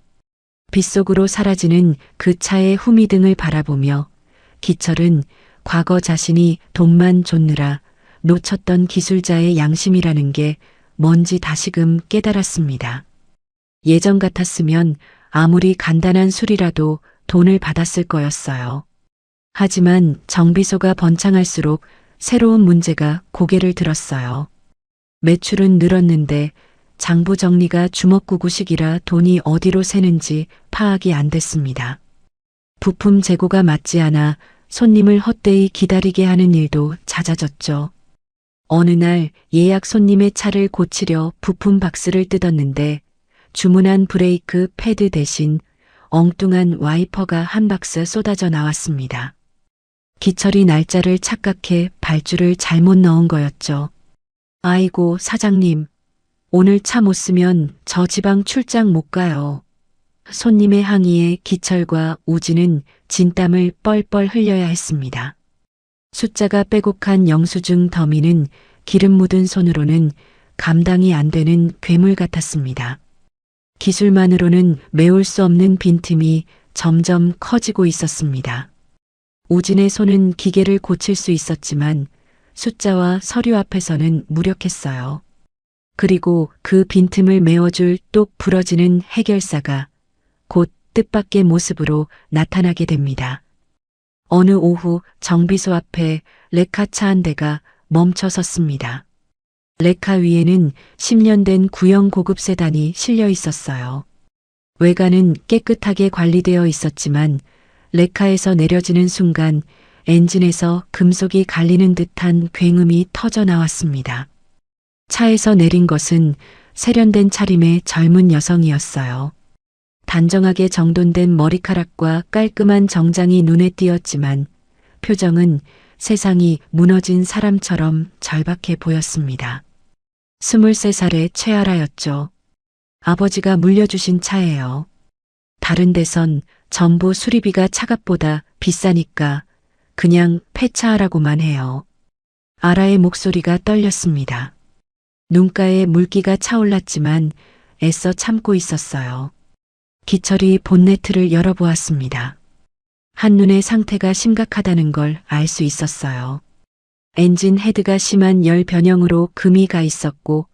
빗속으로 사라지는 그 차의 후미등을 바라보며 기철은 과거 자신이 돈만 쫓느라 놓쳤던 기술자의 양심이라는 게 뭔지 다시금 깨달았습니다. 예전 같았으면 아무리 간단한 술이라도 돈을 받았을 거였어요. 하지만 정비소가 번창할수록 새로운 문제가 고개를 들었어요. 매출은 늘었는데 장부 정리가 주먹구구식이라 돈이 어디로 새는지 파악이 안 됐습니다. 부품 재고가 맞지 않아 손님을 헛되이 기다리게 하는 일도 잦아졌죠. 어느 날 예약 손님의 차를 고치려 부품 박스를 뜯었는데 주문한 브레이크 패드 대신 엉뚱한 와이퍼가 한 박스 쏟아져 나왔습니다. 기철이 날짜를 착각해 발주를 잘못 넣은 거였죠. 아이고, 사장님. 오늘 차 못 쓰면 저 지방 출장 못 가요. 손님의 항의에 기철과 우진은 진땀을 뻘뻘 흘려야 했습니다. 숫자가 빼곡한 영수증 더미는 기름 묻은 손으로는 감당이 안 되는 괴물 같았습니다. 기술만으로는 메울 수 없는 빈틈이 점점 커지고 있었습니다. 우진의 손은 기계를 고칠 수 있었지만 숫자와 서류 앞에서는 무력했어요. 그리고 그 빈틈을 메워줄 똑 부러지는 해결사가 곧 뜻밖의 모습으로 나타나게 됩니다. 어느 오후 정비소 앞에 레카차 한 대가 멈춰 섰습니다. 레카 위에는 10년 된 구형 고급 세단이 실려 있었어요. 외관은 깨끗하게 관리되어 있었지만 레카에서 내려지는 순간 엔진에서 금속이 갈리는 듯한 굉음이 터져 나왔습니다. 차에서 내린 것은 세련된 차림의 젊은 여성이었어요. 단정하게 정돈된 머리카락과 깔끔한 정장이 눈에 띄었지만 표정은 세상이 무너진 사람처럼 절박해 보였습니다. 23살의 최아라였죠. 아버지가 물려주신 차예요. 다른 데선 전부 수리비가 차값보다 비싸니까 그냥 폐차하라고만 해요. 아라의 목소리가 떨렸습니다. 눈가에 물기가 차올랐지만 애써 참고 있었어요. 기철이 본네트를 열어보았습니다. 한눈에 상태가 심각하다는 걸 알 수 있었어요. 엔진 헤드가 심한 열 변형으로 금이 가 있었고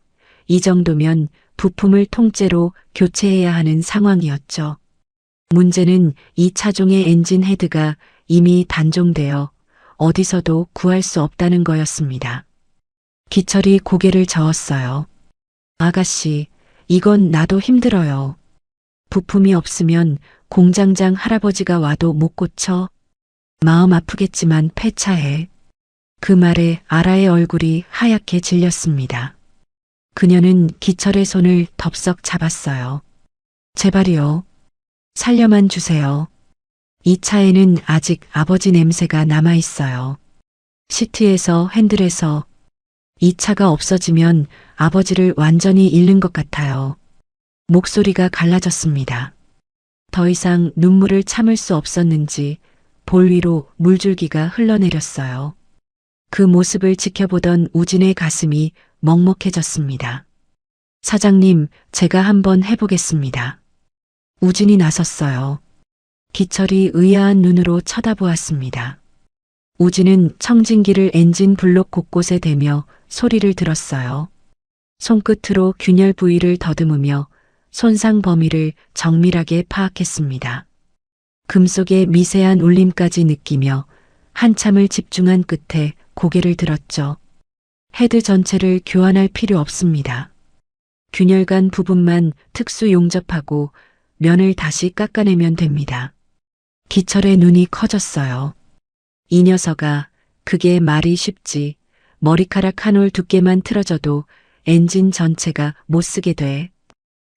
이 정도면 부품을 통째로 교체해야 하는 상황이었죠. 문제는 이 차종의 엔진 헤드가 이미 단종되어 어디서도 구할 수 없다는 거였습니다. 기철이 고개를 저었어요. 아가씨, 이건 나도 힘들어요. 부품이 없으면 공장장 할아버지가 와도 못 고쳐. 마음 아프겠지만 폐차해. 그 말에 아라의 얼굴이 하얗게 질렸습니다. 그녀는 기철의 손을 덥석 잡았어요. 제발이요. 살려만 주세요. 이 차에는 아직 아버지 냄새가 남아 있어요. 시트에서 핸들에서. 이 차가 없어지면 아버지를 완전히 잃는 것 같아요. 목소리가 갈라졌습니다. 더 이상 눈물을 참을 수 없었는지 볼 위로 물줄기가 흘러내렸어요. 그 모습을 지켜보던 우진의 가슴이 먹먹해졌습니다. 사장님, 제가 한번 해보겠습니다. 우진이 나섰어요. 기철이 의아한 눈으로 쳐다보았습니다. 우진은 청진기를 엔진 블록 곳곳에 대며 소리를 들었어요. 손끝으로 균열 부위를 더듬으며 손상 범위를 정밀하게 파악했습니다. 금속의 미세한 울림까지 느끼며 한참을 집중한 끝에 고개를 들었죠. 헤드 전체를 교환할 필요 없습니다. 균열간 부분만 특수 용접하고 면을 다시 깎아내면 됩니다. 기철의 눈이 커졌어요. 이 녀석아, 그게 말이 쉽지. 머리카락 한 올 두께만 틀어져도 엔진 전체가 못 쓰게 돼.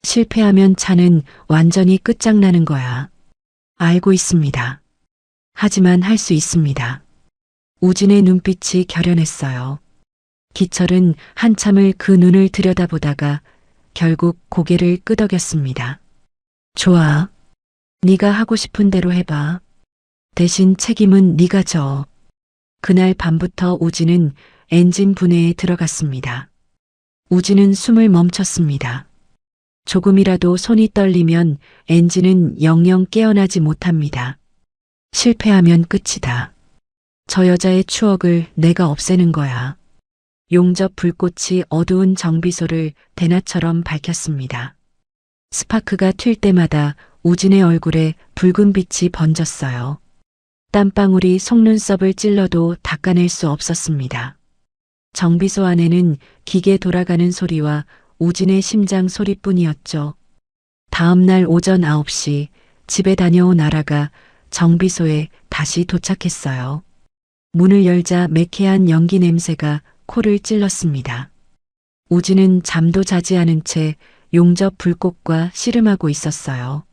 실패하면 차는 완전히 끝장나는 거야. 알고 있습니다. 하지만 할 수 있습니다. 우진의 눈빛이 결연했어요. 기철은 한참을 그 눈을 들여다보다가 결국 고개를 끄덕였습니다. 좋아. 네가 하고 싶은 대로 해봐. 대신 책임은 네가 져. 그날 밤부터 우진은 엔진 분해에 들어갔습니다. 우진은 숨을 멈췄습니다. 조금이라도 손이 떨리면 엔진은 영영 깨어나지 못합니다. 실패하면 끝이다. 저 여자의 추억을 내가 없애는 거야. 용접 불꽃이 어두운 정비소를 대낮처럼 밝혔습니다. 스파크가 튈 때마다 우진의 얼굴에 붉은 빛이 번졌어요. 땀방울이 속눈썹을 찔러도 닦아낼 수 없었습니다. 정비소 안에는 기계 돌아가는 소리와 우진의 심장 소리뿐이었죠. 다음 날 오전 9시 집에 다녀온 아라가 정비소에 다시 도착했어요. 문을 열자 매캐한 연기 냄새가 코를 찔렀습니다. 우진은 잠도 자지 않은 채 용접 불꽃과 씨름하고 있었어요.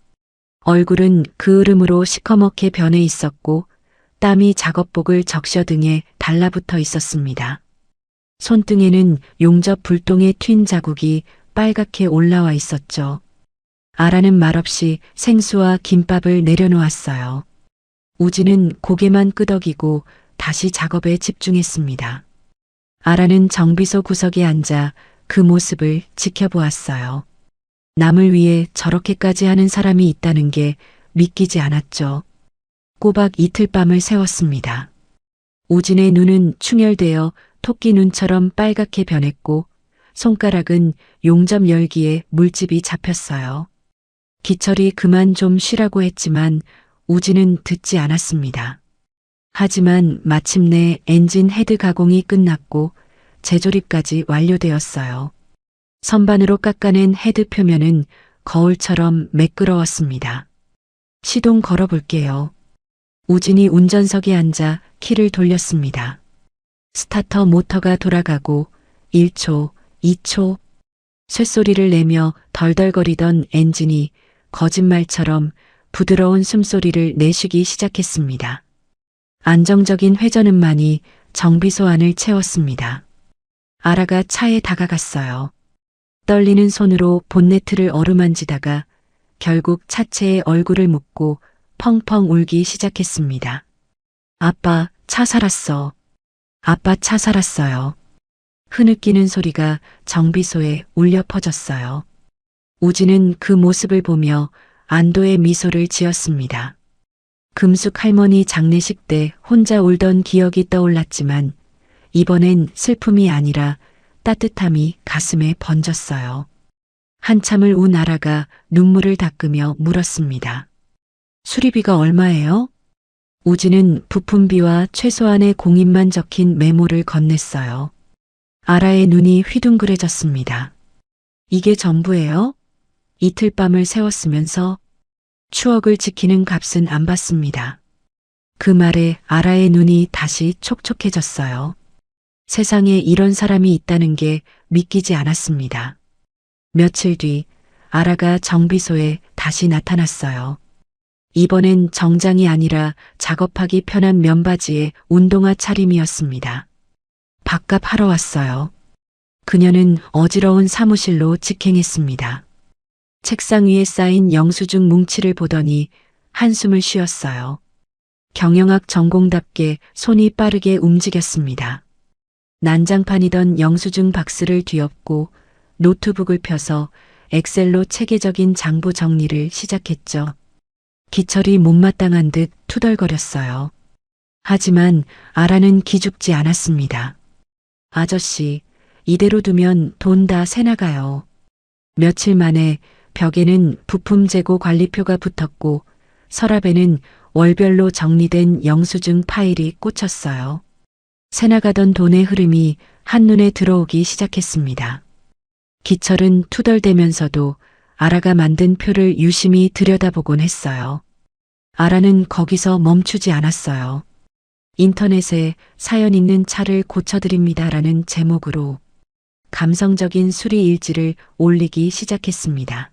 얼굴은 그을음으로 시커멓게 변해 있었고 땀이 작업복을 적셔 등에 달라붙어 있었습니다. 손등에는 용접 불똥의 튄 자국이 빨갛게 올라와 있었죠. 아라는 말없이 생수와 김밥을 내려놓았어요. 우진은 고개만 끄덕이고 다시 작업에 집중했습니다. 아라는 정비소 구석에 앉아 그 모습을 지켜보았어요. 남을 위해 저렇게까지 하는 사람이 있다는 게 믿기지 않았죠. 꼬박 이틀 밤을 새웠습니다. 우진의 눈은 충혈되어 토끼 눈처럼 빨갛게 변했고 손가락은 용접 열기에 물집이 잡혔어요. 기철이 그만 좀 쉬라고 했지만 우진은 듣지 않았습니다. 하지만 마침내 엔진 헤드 가공이 끝났고 재조립까지 완료되었어요. 선반으로 깎아낸 헤드 표면은 거울처럼 매끄러웠습니다. 시동 걸어볼게요. 우진이 운전석에 앉아 키를 돌렸습니다. 스타터 모터가 돌아가고 1초, 2초, 쇳소리를 내며 덜덜거리던 엔진이 거짓말처럼 부드러운 숨소리를 내쉬기 시작했습니다. 안정적인 회전음만이 정비소 안을 채웠습니다. 아라가 차에 다가갔어요. 떨리는 손으로 본네트를 어루만지다가 결국 차체에 얼굴을 묻고 펑펑 울기 시작했습니다. 아빠, 차 살았어. 아빠, 차 살았어요. 흐느끼는 소리가 정비소에 울려 퍼졌어요. 우진은 그 모습을 보며 안도의 미소를 지었습니다. 금숙 할머니 장례식 때 혼자 울던 기억이 떠올랐지만 이번엔 슬픔이 아니라 따뜻함이 가슴에 번졌어요. 한참을 운 아라가 눈물을 닦으며 물었습니다. 수리비가 얼마예요? 우진은 부품비와 최소한의 공임만 적힌 메모를 건넸어요. 아라의 눈이 휘둥그레졌습니다. 이게 전부예요? 이틀 밤을 새웠으면서 추억을 지키는 값은 안 받습니다. 그 말에 아라의 눈이 다시 촉촉해졌어요. 세상에 이런 사람이 있다는 게 믿기지 않았습니다. 며칠 뒤 아라가 정비소에 다시 나타났어요. 이번엔 정장이 아니라 작업하기 편한 면바지에 운동화 차림이었습니다. 밥값 하러 왔어요. 그녀는 어지러운 사무실로 직행했습니다. 책상 위에 쌓인 영수증 뭉치를 보더니 한숨을 쉬었어요. 경영학 전공답게 손이 빠르게 움직였습니다. 난장판이던 영수증 박스를 뒤엎고 노트북을 펴서 엑셀로 체계적인 장부 정리를 시작했죠. 기철이 못마땅한 듯 투덜거렸어요. 하지만 아라는 기죽지 않았습니다. 아저씨, 이대로 두면 돈 다 새나가요. 며칠 만에 벽에는 부품 재고 관리표가 붙었고 서랍에는 월별로 정리된 영수증 파일이 꽂혔어요. 새나가던 돈의 흐름이 한눈에 들어오기 시작했습니다. 기철은 투덜대면서도 아라가 만든 표를 유심히 들여다보곤 했어요. 아라는 거기서 멈추지 않았어요. 인터넷에 사연 있는 차를 고쳐드립니다라는 제목으로 감성적인 수리 일지를 올리기 시작했습니다.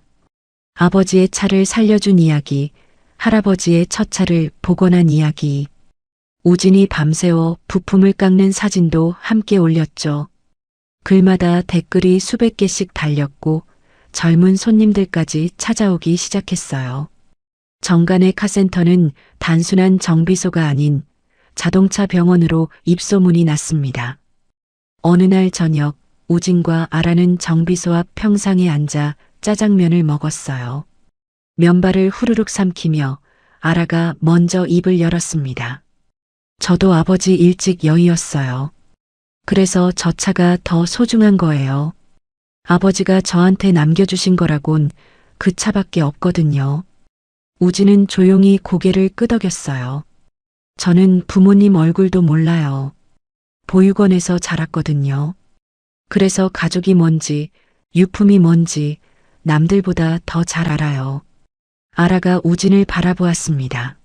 아버지의 차를 살려준 이야기, 할아버지의 첫 차를 복원한 이야기, 우진이 밤새워 부품을 깎는 사진도 함께 올렸죠. 글마다 댓글이 수백 개씩 달렸고 젊은 손님들까지 찾아오기 시작했어요. 정간의 카센터는 단순한 정비소가 아닌 자동차 병원으로 입소문이 났습니다. 어느 날 저녁 우진과 아라는 정비소 앞 평상에 앉아 짜장면을 먹었어요. 면발을 후루룩 삼키며 아라가 먼저 입을 열었습니다. 저도 아버지 일찍 여의었어요. 그래서 저 차가 더 소중한 거예요. 아버지가 저한테 남겨주신 거라곤 그 차밖에 없거든요. 우진은 조용히 고개를 끄덕였어요. 저는 부모님 얼굴도 몰라요. 보육원에서 자랐거든요. 그래서 가족이 뭔지, 유품이 뭔지 남들보다 더 잘 알아요. 아라가 우진을 바라보았습니다.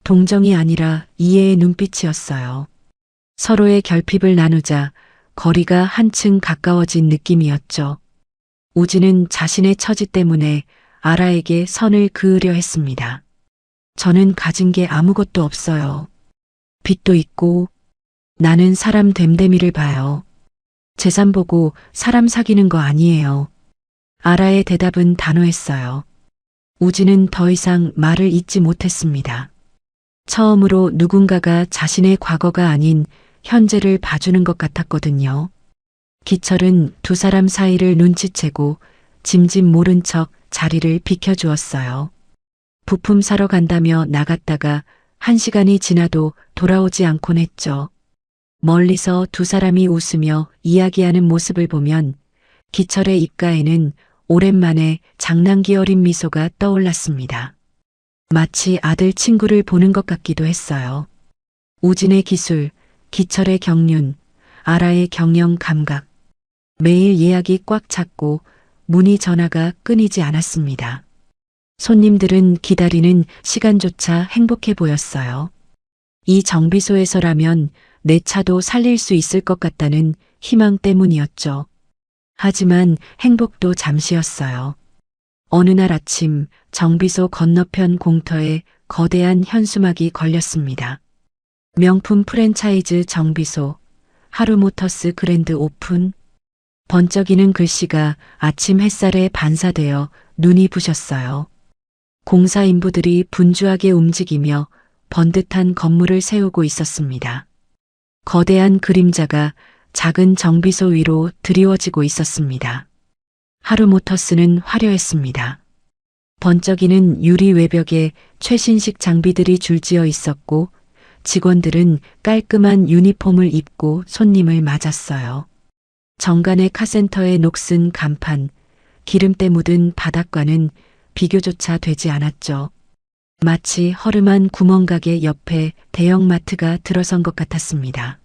동정이 아니라 이해의 눈빛이었어요. 서로의 결핍을 나누자 거리가 한층 가까워진 느낌이었죠. 우진은 자신의 처지 때문에 아라에게 선을 그으려 했습니다. 저는 가진 게 아무것도 없어요. 빚도 있고 나는 사람 됨됨이를 봐요. 재산 보고 사람 사귀는 거 아니에요. 아라의 대답은 단호했어요. 우진은 더 이상 말을 잇지 못했습니다. 처음으로 누군가가 자신의 과거가 아닌 현재를 봐주는 것 같았거든요. 기철은 두 사람 사이를 눈치채고 짐짓 모른 척 자리를 비켜주었어요. 부품 사러 간다며 나갔다가 1시간이 지나도 돌아오지 않곤 했죠. 멀리서 두 사람이 웃으며 이야기하는 모습을 보면 기철의 입가에는 오랜만에 장난기 어린 미소가 떠올랐습니다. 마치 아들 친구를 보는 것 같기도 했어요. 우진의 기술, 기철의 경륜, 아라의 경영 감각. 매일 예약이 꽉 찼고 문의 전화가 끊이지 않았습니다. 손님들은 기다리는 시간조차 행복해 보였어요. 이 정비소에서라면 내 차도 살릴 수 있을 것 같다는 희망 때문이었죠. 하지만 행복도 잠시였어요. 어느 날 아침 정비소 건너편 공터에 거대한 현수막이 걸렸습니다. 명품 프랜차이즈 정비소, 하루모터스 그랜드 오픈. 번쩍이는 글씨가 아침 햇살에 반사되어 눈이 부셨어요. 공사 인부들이 분주하게 움직이며 번듯한 건물을 세우고 있었습니다. 거대한 그림자가 작은 정비소 위로 드리워지고 있었습니다. 하루모터스는 화려했습니다. 번쩍이는 유리 외벽에 최신식 장비들이 줄지어 있었고 직원들은 깔끔한 유니폼을 입고 손님을 맞았어요. 정관의 카센터의 녹슨 간판, 기름때 묻은 바닥과는 비교조차 되지 않았죠. 마치 허름한 구멍가게 옆에 대형마트가 들어선 것 같았습니다.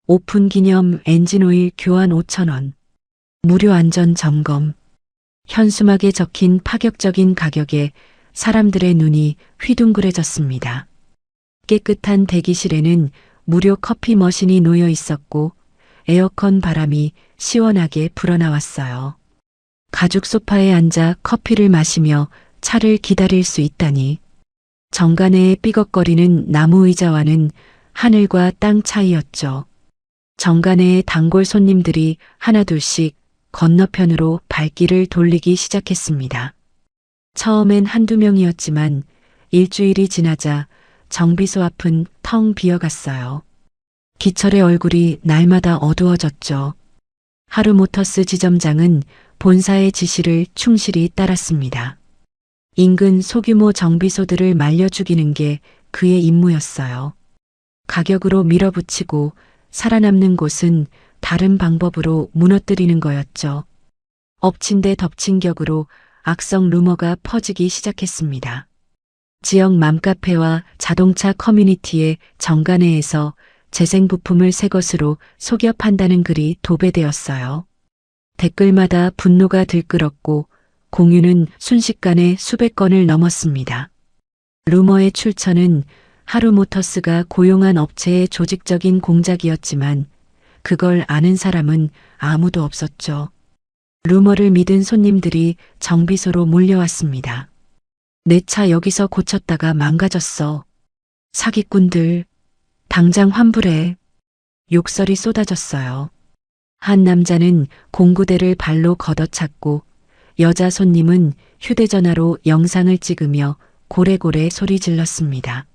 오픈 기념 엔진오일 교환 5,000원, 무료 안전 점검. 현수막에 적힌 파격적인 가격에 사람들의 눈이 휘둥그레졌습니다. 깨끗한 대기실에는 무료 커피 머신이 놓여 있었고 에어컨 바람이 시원하게 불어나왔어요. 가죽 소파에 앉아 커피를 마시며 차를 기다릴 수 있다니. 정관의 삐걱거리는 나무 의자와는 하늘과 땅 차이였죠. 정관의 단골 손님들이 하나둘씩 건너편으로 발길을 돌리기 시작했습니다. 처음엔 한두 명이었지만 일주일이 지나자 정비소 앞은 텅 비어갔어요. 기철의 얼굴이 날마다 어두워졌죠. 하루모터스 지점장은 본사의 지시를 충실히 따랐습니다. 인근 소규모 정비소들을 말려 죽이는 게 그의 임무였어요. 가격으로 밀어붙이고 살아남는 곳은 다른 방법으로 무너뜨리는 거였죠. 엎친 데 덮친 격으로 악성 루머가 퍼지기 시작했습니다. 지역 맘카페와 자동차 커뮤니티의 정관회에서 재생 부품을 새 것으로 속여 판다는 글이 도배되었어요. 댓글마다 분노가 들끓었고 공유는 순식간에 수백 건을 넘었습니다. 루머의 출처는 하루모터스가 고용한 업체의 조직적인 공작이었지만 그걸 아는 사람은 아무도 없었죠. 루머를 믿은 손님들이 정비소로 몰려왔습니다. 내 차 여기서 고쳤다가 망가졌어. 사기꾼들, 당장 환불해. 욕설이 쏟아졌어요. 한 남자는 공구대를 발로 걷어찼고 여자 손님은 휴대전화로 영상을 찍으며 고래고래 소리 질렀습니다.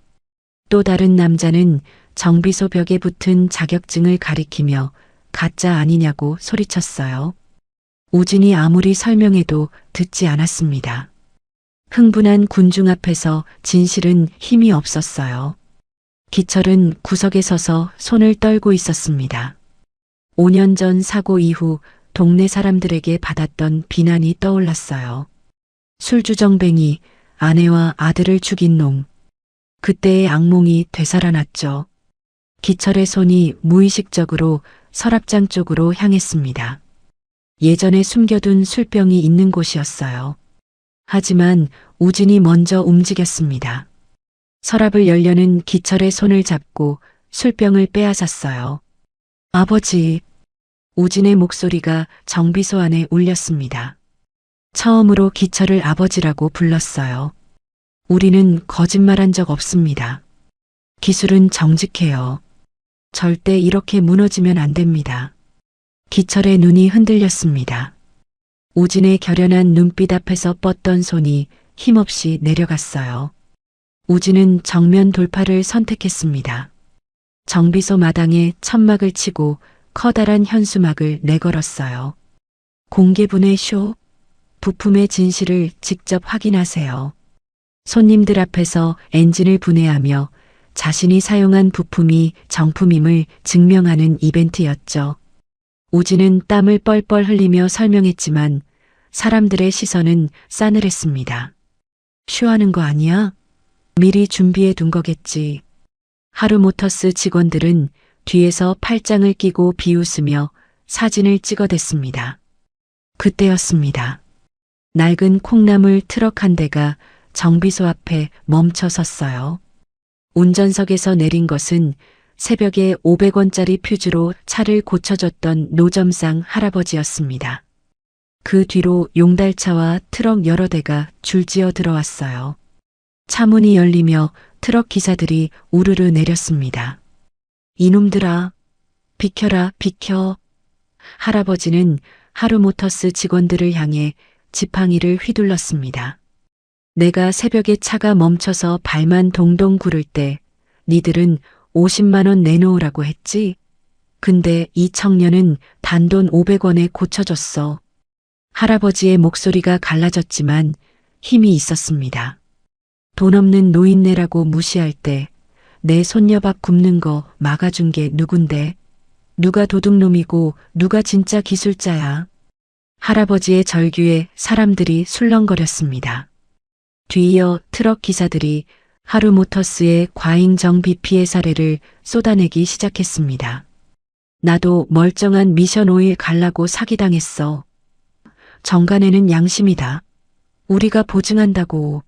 또 다른 남자는 정비소 벽에 붙은 자격증을 가리키며 가짜 아니냐고 소리쳤어요. 우진이 아무리 설명해도 듣지 않았습니다. 흥분한 군중 앞에서 진실은 힘이 없었어요. 기철은 구석에 서서 손을 떨고 있었습니다. 5년 전 사고 이후 동네 사람들에게 받았던 비난이 떠올랐어요. 술주정뱅이, 아내와 아들을 죽인 놈. 그때의 악몽이 되살아났죠. 기철의 손이 무의식적으로 서랍장 쪽으로 향했습니다. 예전에 숨겨둔 술병이 있는 곳이었어요. 하지만 우진이 먼저 움직였습니다. 서랍을 열려는 기철의 손을 잡고 술병을 빼앗았어요. 아버지. 우진의 목소리가 정비소 안에 울렸습니다. 처음으로 기철을 아버지라고 불렀어요. 우리는 거짓말한 적 없습니다. 기술은 정직해요. 절대 이렇게 무너지면 안 됩니다. 기철의 눈이 흔들렸습니다. 우진의 결연한 눈빛 앞에서 뻗던 손이 힘없이 내려갔어요. 우진은 정면 돌파를 선택했습니다. 정비소 마당에 천막을 치고 커다란 현수막을 내걸었어요. 공개분해 쇼, 부품의 진실을 직접 확인하세요. 손님들 앞에서 엔진을 분해하며 자신이 사용한 부품이 정품임을 증명하는 이벤트였죠. 우진은 땀을 뻘뻘 흘리며 설명했지만 사람들의 시선은 싸늘했습니다. 쇼하는 거 아니야? 미리 준비해 둔 거겠지. 하루모터스 직원들은 뒤에서 팔짱을 끼고 비웃으며 사진을 찍어댔습니다. 그때였습니다. 낡은 콩나물 트럭 한 대가 정비소 앞에 멈춰 섰어요. 운전석에서 내린 것은 새벽에 500원짜리 퓨즈로 차를 고쳐줬던 노점상 할아버지였습니다. 그 뒤로 용달차와 트럭 여러 대가 줄지어 들어왔어요. 차문이 열리며 트럭 기사들이 우르르 내렸습니다. 이놈들아, 비켜라, 비켜. 할아버지는 하루모터스 직원들을 향해 지팡이를 휘둘렀습니다. 내가 새벽에 차가 멈춰서 발만 동동 구를 때 니들은 50만 원 내놓으라고 했지? 근데 이 청년은 단돈 500원에 고쳐줬어. 할아버지의 목소리가 갈라졌지만 힘이 있었습니다. 돈 없는 노인네라고 무시할 때 내 손녀밥 굽는 거 막아준 게 누군데? 누가 도둑놈이고 누가 진짜 기술자야? 할아버지의 절규에 사람들이 술렁거렸습니다. 뒤이어 트럭 기사들이 하루모터스의 과잉 정비 피해 사례를 쏟아내기 시작했습니다. 나도 멀쩡한 미션 오일 갈라고 사기당했어. 정관에는 양심이다. 우리가 보증한다고.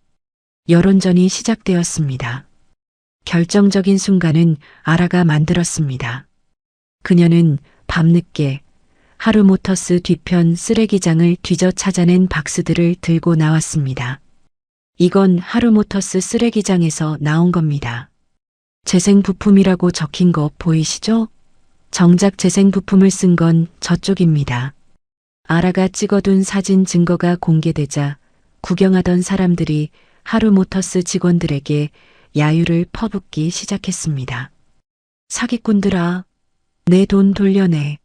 여론전이 시작되었습니다. 결정적인 순간은 아라가 만들었습니다. 그녀는 밤늦게 하루모터스 뒤편 쓰레기장을 뒤져 찾아낸 박스들을 들고 나왔습니다. 이건 하루모터스 쓰레기장에서 나온 겁니다. 재생 부품이라고 적힌 거 보이시죠? 정작 재생 부품을 쓴 건 저쪽입니다. 아라가 찍어둔 사진 증거가 공개되자 구경하던 사람들이 하루모터스 직원들에게 야유를 퍼붓기 시작했습니다. 사기꾼들아, 내 돈 돌려내.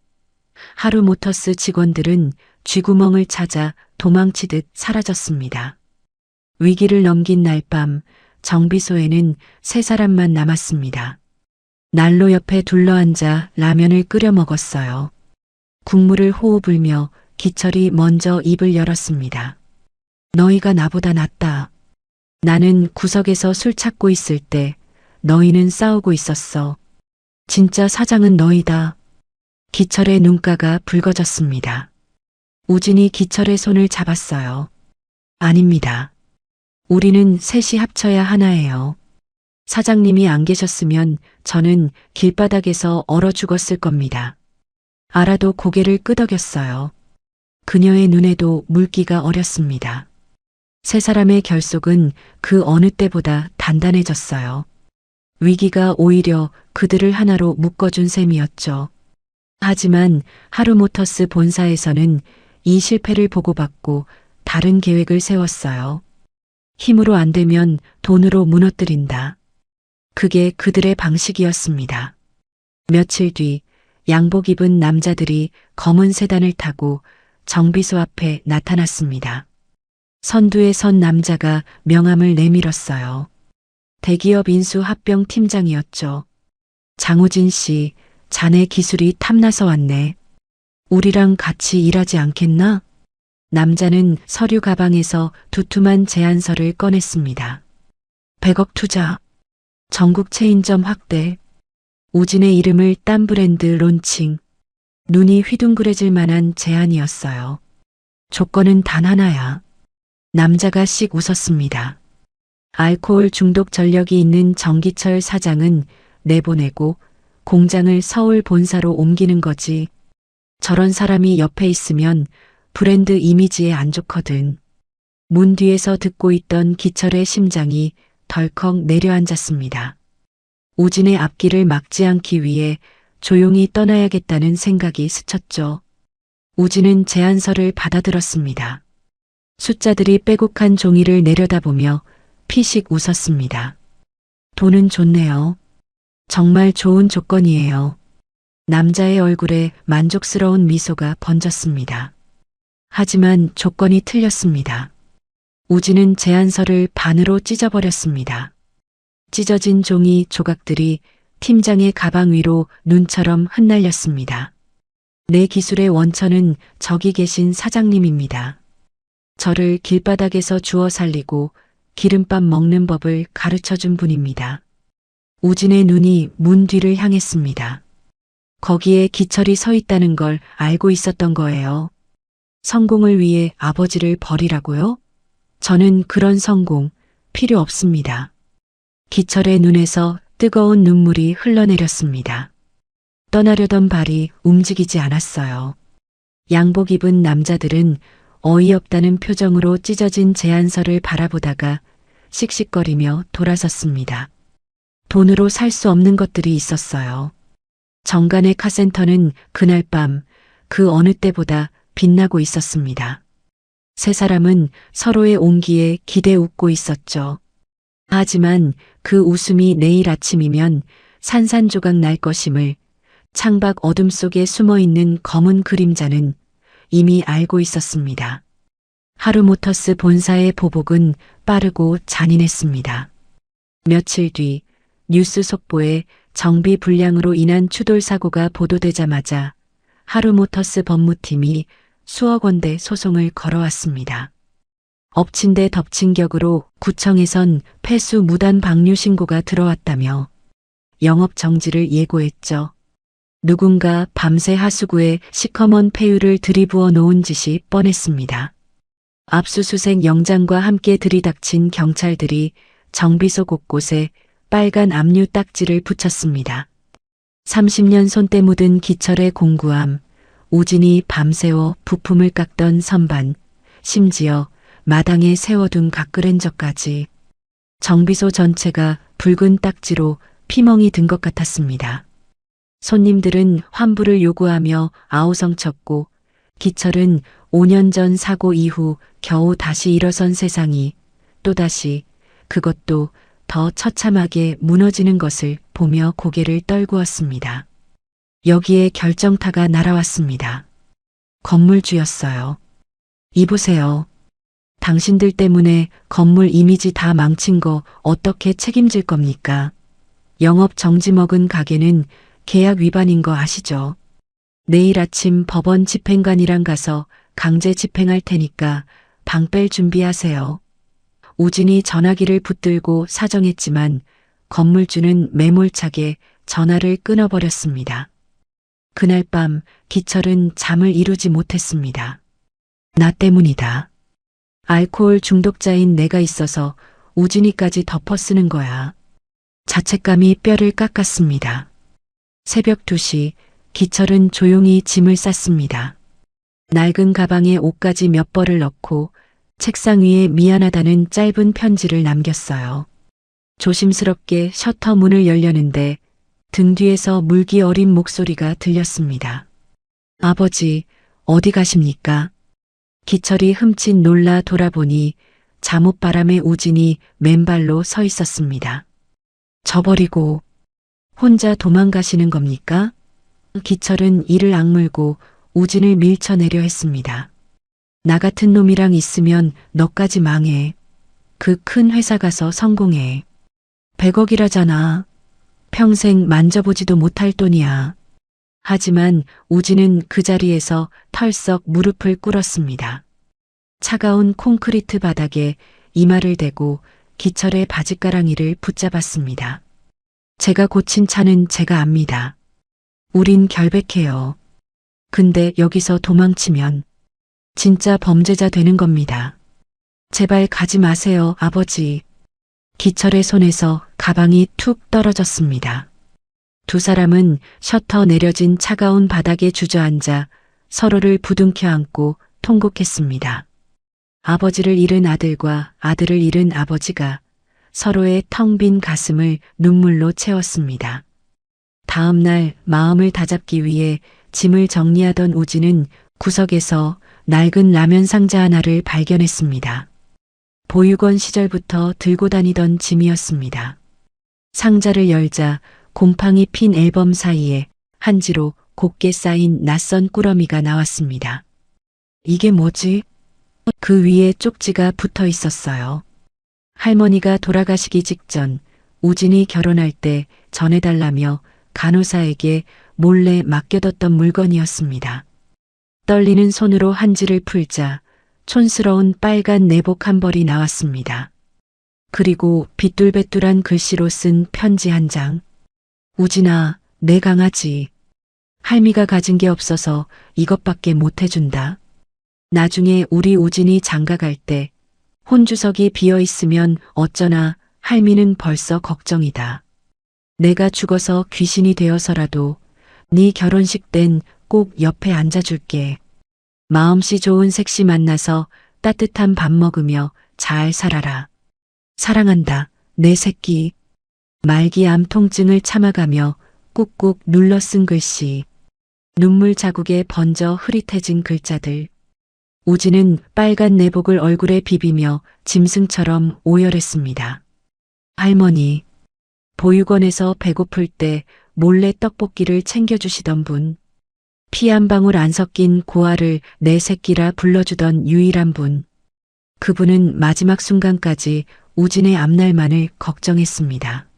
하루모터스 직원들은 쥐구멍을 찾아 도망치듯 사라졌습니다. 위기를 넘긴 날 밤 정비소에는 세 사람만 남았습니다. 난로 옆에 둘러앉아 라면을 끓여 먹었어요. 국물을 호호 불며 기철이 먼저 입을 열었습니다. 너희가 나보다 낫다. 나는 구석에서 술 찾고 있을 때 너희는 싸우고 있었어. 진짜 사장은 너희다. 기철의 눈가가 붉어졌습니다. 우진이 기철의 손을 잡았어요. 아닙니다. 우리는 셋이 합쳐야 하나예요. 사장님이 안 계셨으면 저는 길바닥에서 얼어 죽었을 겁니다. 아라도 고개를 끄덕였어요. 그녀의 눈에도 물기가 어렸습니다. 세 사람의 결속은 그 어느 때보다 단단해졌어요. 위기가 오히려 그들을 하나로 묶어준 셈이었죠. 하지만 하루모터스 본사에서는 이 실패를 보고받고 다른 계획을 세웠어요. 힘으로 안 되면 돈으로 무너뜨린다. 그게 그들의 방식이었습니다. 며칠 뒤 양복 입은 남자들이 검은 세단을 타고 정비소 앞에 나타났습니다. 선두에 선 남자가 명함을 내밀었어요. 대기업 인수 합병 팀장이었죠. 장우진 씨, 자네 기술이 탐나서 왔네. 우리랑 같이 일하지 않겠나? 남자는 서류 가방에서 두툼한 제안서를 꺼냈습니다. 100억 투자, 전국 체인점 확대, 우진의 이름을 딴 브랜드 론칭. 눈이 휘둥그레질 만한 제안이었어요. 조건은 단 하나야. 남자가 씩 웃었습니다. 알코올 중독 전력이 있는 정기철 사장은 내보내고 공장을 서울 본사로 옮기는 거지. 저런 사람이 옆에 있으면 브랜드 이미지에 안 좋거든. 문 뒤에서 듣고 있던 기철의 심장이 덜컥 내려앉았습니다. 우진의 앞길을 막지 않기 위해 조용히 떠나야겠다는 생각이 스쳤죠. 우진은 제안서를 받아들었습니다. 숫자들이 빼곡한 종이를 내려다보며 피식 웃었습니다. 돈은 좋네요. 정말 좋은 조건이에요. 남자의 얼굴에 만족스러운 미소가 번졌습니다. 하지만 조건이 틀렸습니다. 우진은 제안서를 반으로 찢어버렸습니다. 찢어진 종이 조각들이 팀장의 가방 위로 눈처럼 흩날렸습니다. 내 기술의 원천은 저기 계신 사장님입니다. 저를 길바닥에서 주워 살리고 기름밥 먹는 법을 가르쳐준 분입니다. 우진의 눈이 문 뒤를 향했습니다. 거기에 기철이 서 있다는 걸 알고 있었던 거예요. 성공을 위해 아버지를 버리라고요? 저는 그런 성공 필요 없습니다. 기철의 눈에서 뜨거운 눈물이 흘러내렸습니다. 떠나려던 발이 움직이지 않았어요. 양복 입은 남자들은 어이없다는 표정으로 찢어진 제안서를 바라보다가 씩씩거리며 돌아섰습니다. 돈으로 살 수 없는 것들이 있었어요. 정관의 카센터는 그날 밤 그 어느 때보다 빛나고 있었습니다. 세 사람은 서로의 온기에 기대 웃고 있었죠. 하지만 그 웃음이 내일 아침이면 산산조각 날 것임을 창밖 어둠 속에 숨어있는 검은 그림자는 이미 알고 있었습니다. 하루모터스 본사의 보복은 빠르고 잔인했습니다. 며칠 뒤 뉴스 속보에 정비 불량으로 인한 추돌 사고가 보도되자마자 하루모터스 법무팀이 수억 원대 소송을 걸어왔습니다. 엎친 데 덮친 격으로 구청에선 폐수 무단 방류 신고가 들어왔다며 영업 정지를 예고했죠. 누군가 밤새 하수구에 시커먼 폐유를 들이부어 놓은 짓이 뻔했습니다. 압수수색 영장과 함께 들이닥친 경찰들이 정비소 곳곳에 빨간 압류 딱지를 붙였습니다. 30년 손때 묻은 기철의 공구함, 우진이 밤새워 부품을 깎던 선반, 심지어 마당에 세워둔 각그랜저까지 정비소 전체가 붉은 딱지로 피멍이 든 것 같았습니다. 손님들은 환불을 요구하며 아우성쳤고 기철은 5년 전 사고 이후 겨우 다시 일어선 세상이 또다시 그것도 더 처참하게 무너지는 것을 보며 고개를 떨구었습니다. 여기에 결정타가 날아왔습니다. 건물주였어요. 이보세요. 당신들 때문에 건물 이미지 다 망친 거 어떻게 책임질 겁니까? 영업 정지 먹은 가게는 계약 위반인 거 아시죠? 내일 아침 법원 집행관이랑 가서 강제 집행할 테니까 방 뺄 준비하세요. 우진이 전화기를 붙들고 사정했지만 건물주는 매몰차게 전화를 끊어버렸습니다. 그날 밤 기철은 잠을 이루지 못했습니다. 나 때문이다. 알코올 중독자인 내가 있어서 우진이까지 덮어쓰는 거야. 자책감이 뼈를 깎았습니다. 새벽 2시 기철은 조용히 짐을 쌌습니다. 낡은 가방에 옷까지 몇 벌을 넣고 책상 위에 미안하다는 짧은 편지를 남겼어요. 조심스럽게 셔터 문을 열려는데 등 뒤에서 물기 어린 목소리가 들렸습니다. 아버지, 어디 가십니까? 기철이 흠칫 놀라 돌아보니 잠옷바람에 우진이 맨발로 서 있었습니다. 저버리고 혼자 도망가시는 겁니까? 기철은 이를 악물고 우진을 밀쳐내려 했습니다. 나 같은 놈이랑 있으면 너까지 망해. 그 큰 회사 가서 성공해. 100억이라잖아. 평생 만져보지도 못할 돈이야. 하지만 우진은 그 자리에서 털썩 무릎을 꿇었습니다. 차가운 콘크리트 바닥에 이마를 대고 기철의 바지가랑이를 붙잡았습니다. 제가 고친 차는 제가 압니다. 우린 결백해요. 근데 여기서 도망치면 진짜 범죄자 되는 겁니다. 제발 가지 마세요, 아버지. 기철의 손에서 가방이 툭 떨어졌습니다. 두 사람은 셔터 내려진 차가운 바닥에 주저앉아 서로를 부둥켜 안고 통곡했습니다. 아버지를 잃은 아들과 아들을 잃은 아버지가 서로의 텅 빈 가슴을 눈물로 채웠습니다. 다음 날 마음을 다잡기 위해 짐을 정리하던 우진은 구석에서 낡은 라면 상자 하나를 발견했습니다. 보육원 시절부터 들고 다니던 짐이었습니다. 상자를 열자 곰팡이 핀 앨범 사이에 한지로 곱게 쌓인 낯선 꾸러미가 나왔습니다. 이게 뭐지? 그 위에 쪽지가 붙어 있었어요. 할머니가 돌아가시기 직전 우진이 결혼할 때 전해달라며 간호사에게 몰래 맡겨뒀던 물건이었습니다. 떨리는 손으로 한지를 풀자 촌스러운 빨간 내복 한 벌이 나왔습니다. 그리고 비뚤배뚤한 글씨로 쓴 편지 한 장. 우진아, 내 강아지. 할미가 가진 게 없어서 이것밖에 못 해준다. 나중에 우리 우진이 장가갈 때 혼주석이 비어 있으면 어쩌나 할미는 벌써 걱정이다. 내가 죽어서 귀신이 되어서라도 네 결혼식 땐 꼭 옆에 앉아줄게. 마음씨 좋은 색시 만나서 따뜻한 밥 먹으며 잘 살아라. 사랑한다, 내 새끼. 말기 암 통증을 참아가며 꾹꾹 눌러 쓴 글씨. 눈물 자국에 번져 흐릿해진 글자들. 우진은 빨간 내복을 얼굴에 비비며 짐승처럼 오열했습니다. 할머니, 보육원에서 배고플 때 몰래 떡볶이를 챙겨주시던 분. 피 한 방울 안 섞인 고아를 내 새끼라 불러주던 유일한 분. 그분은 마지막 순간까지 우진의 앞날만을 걱정했습니다.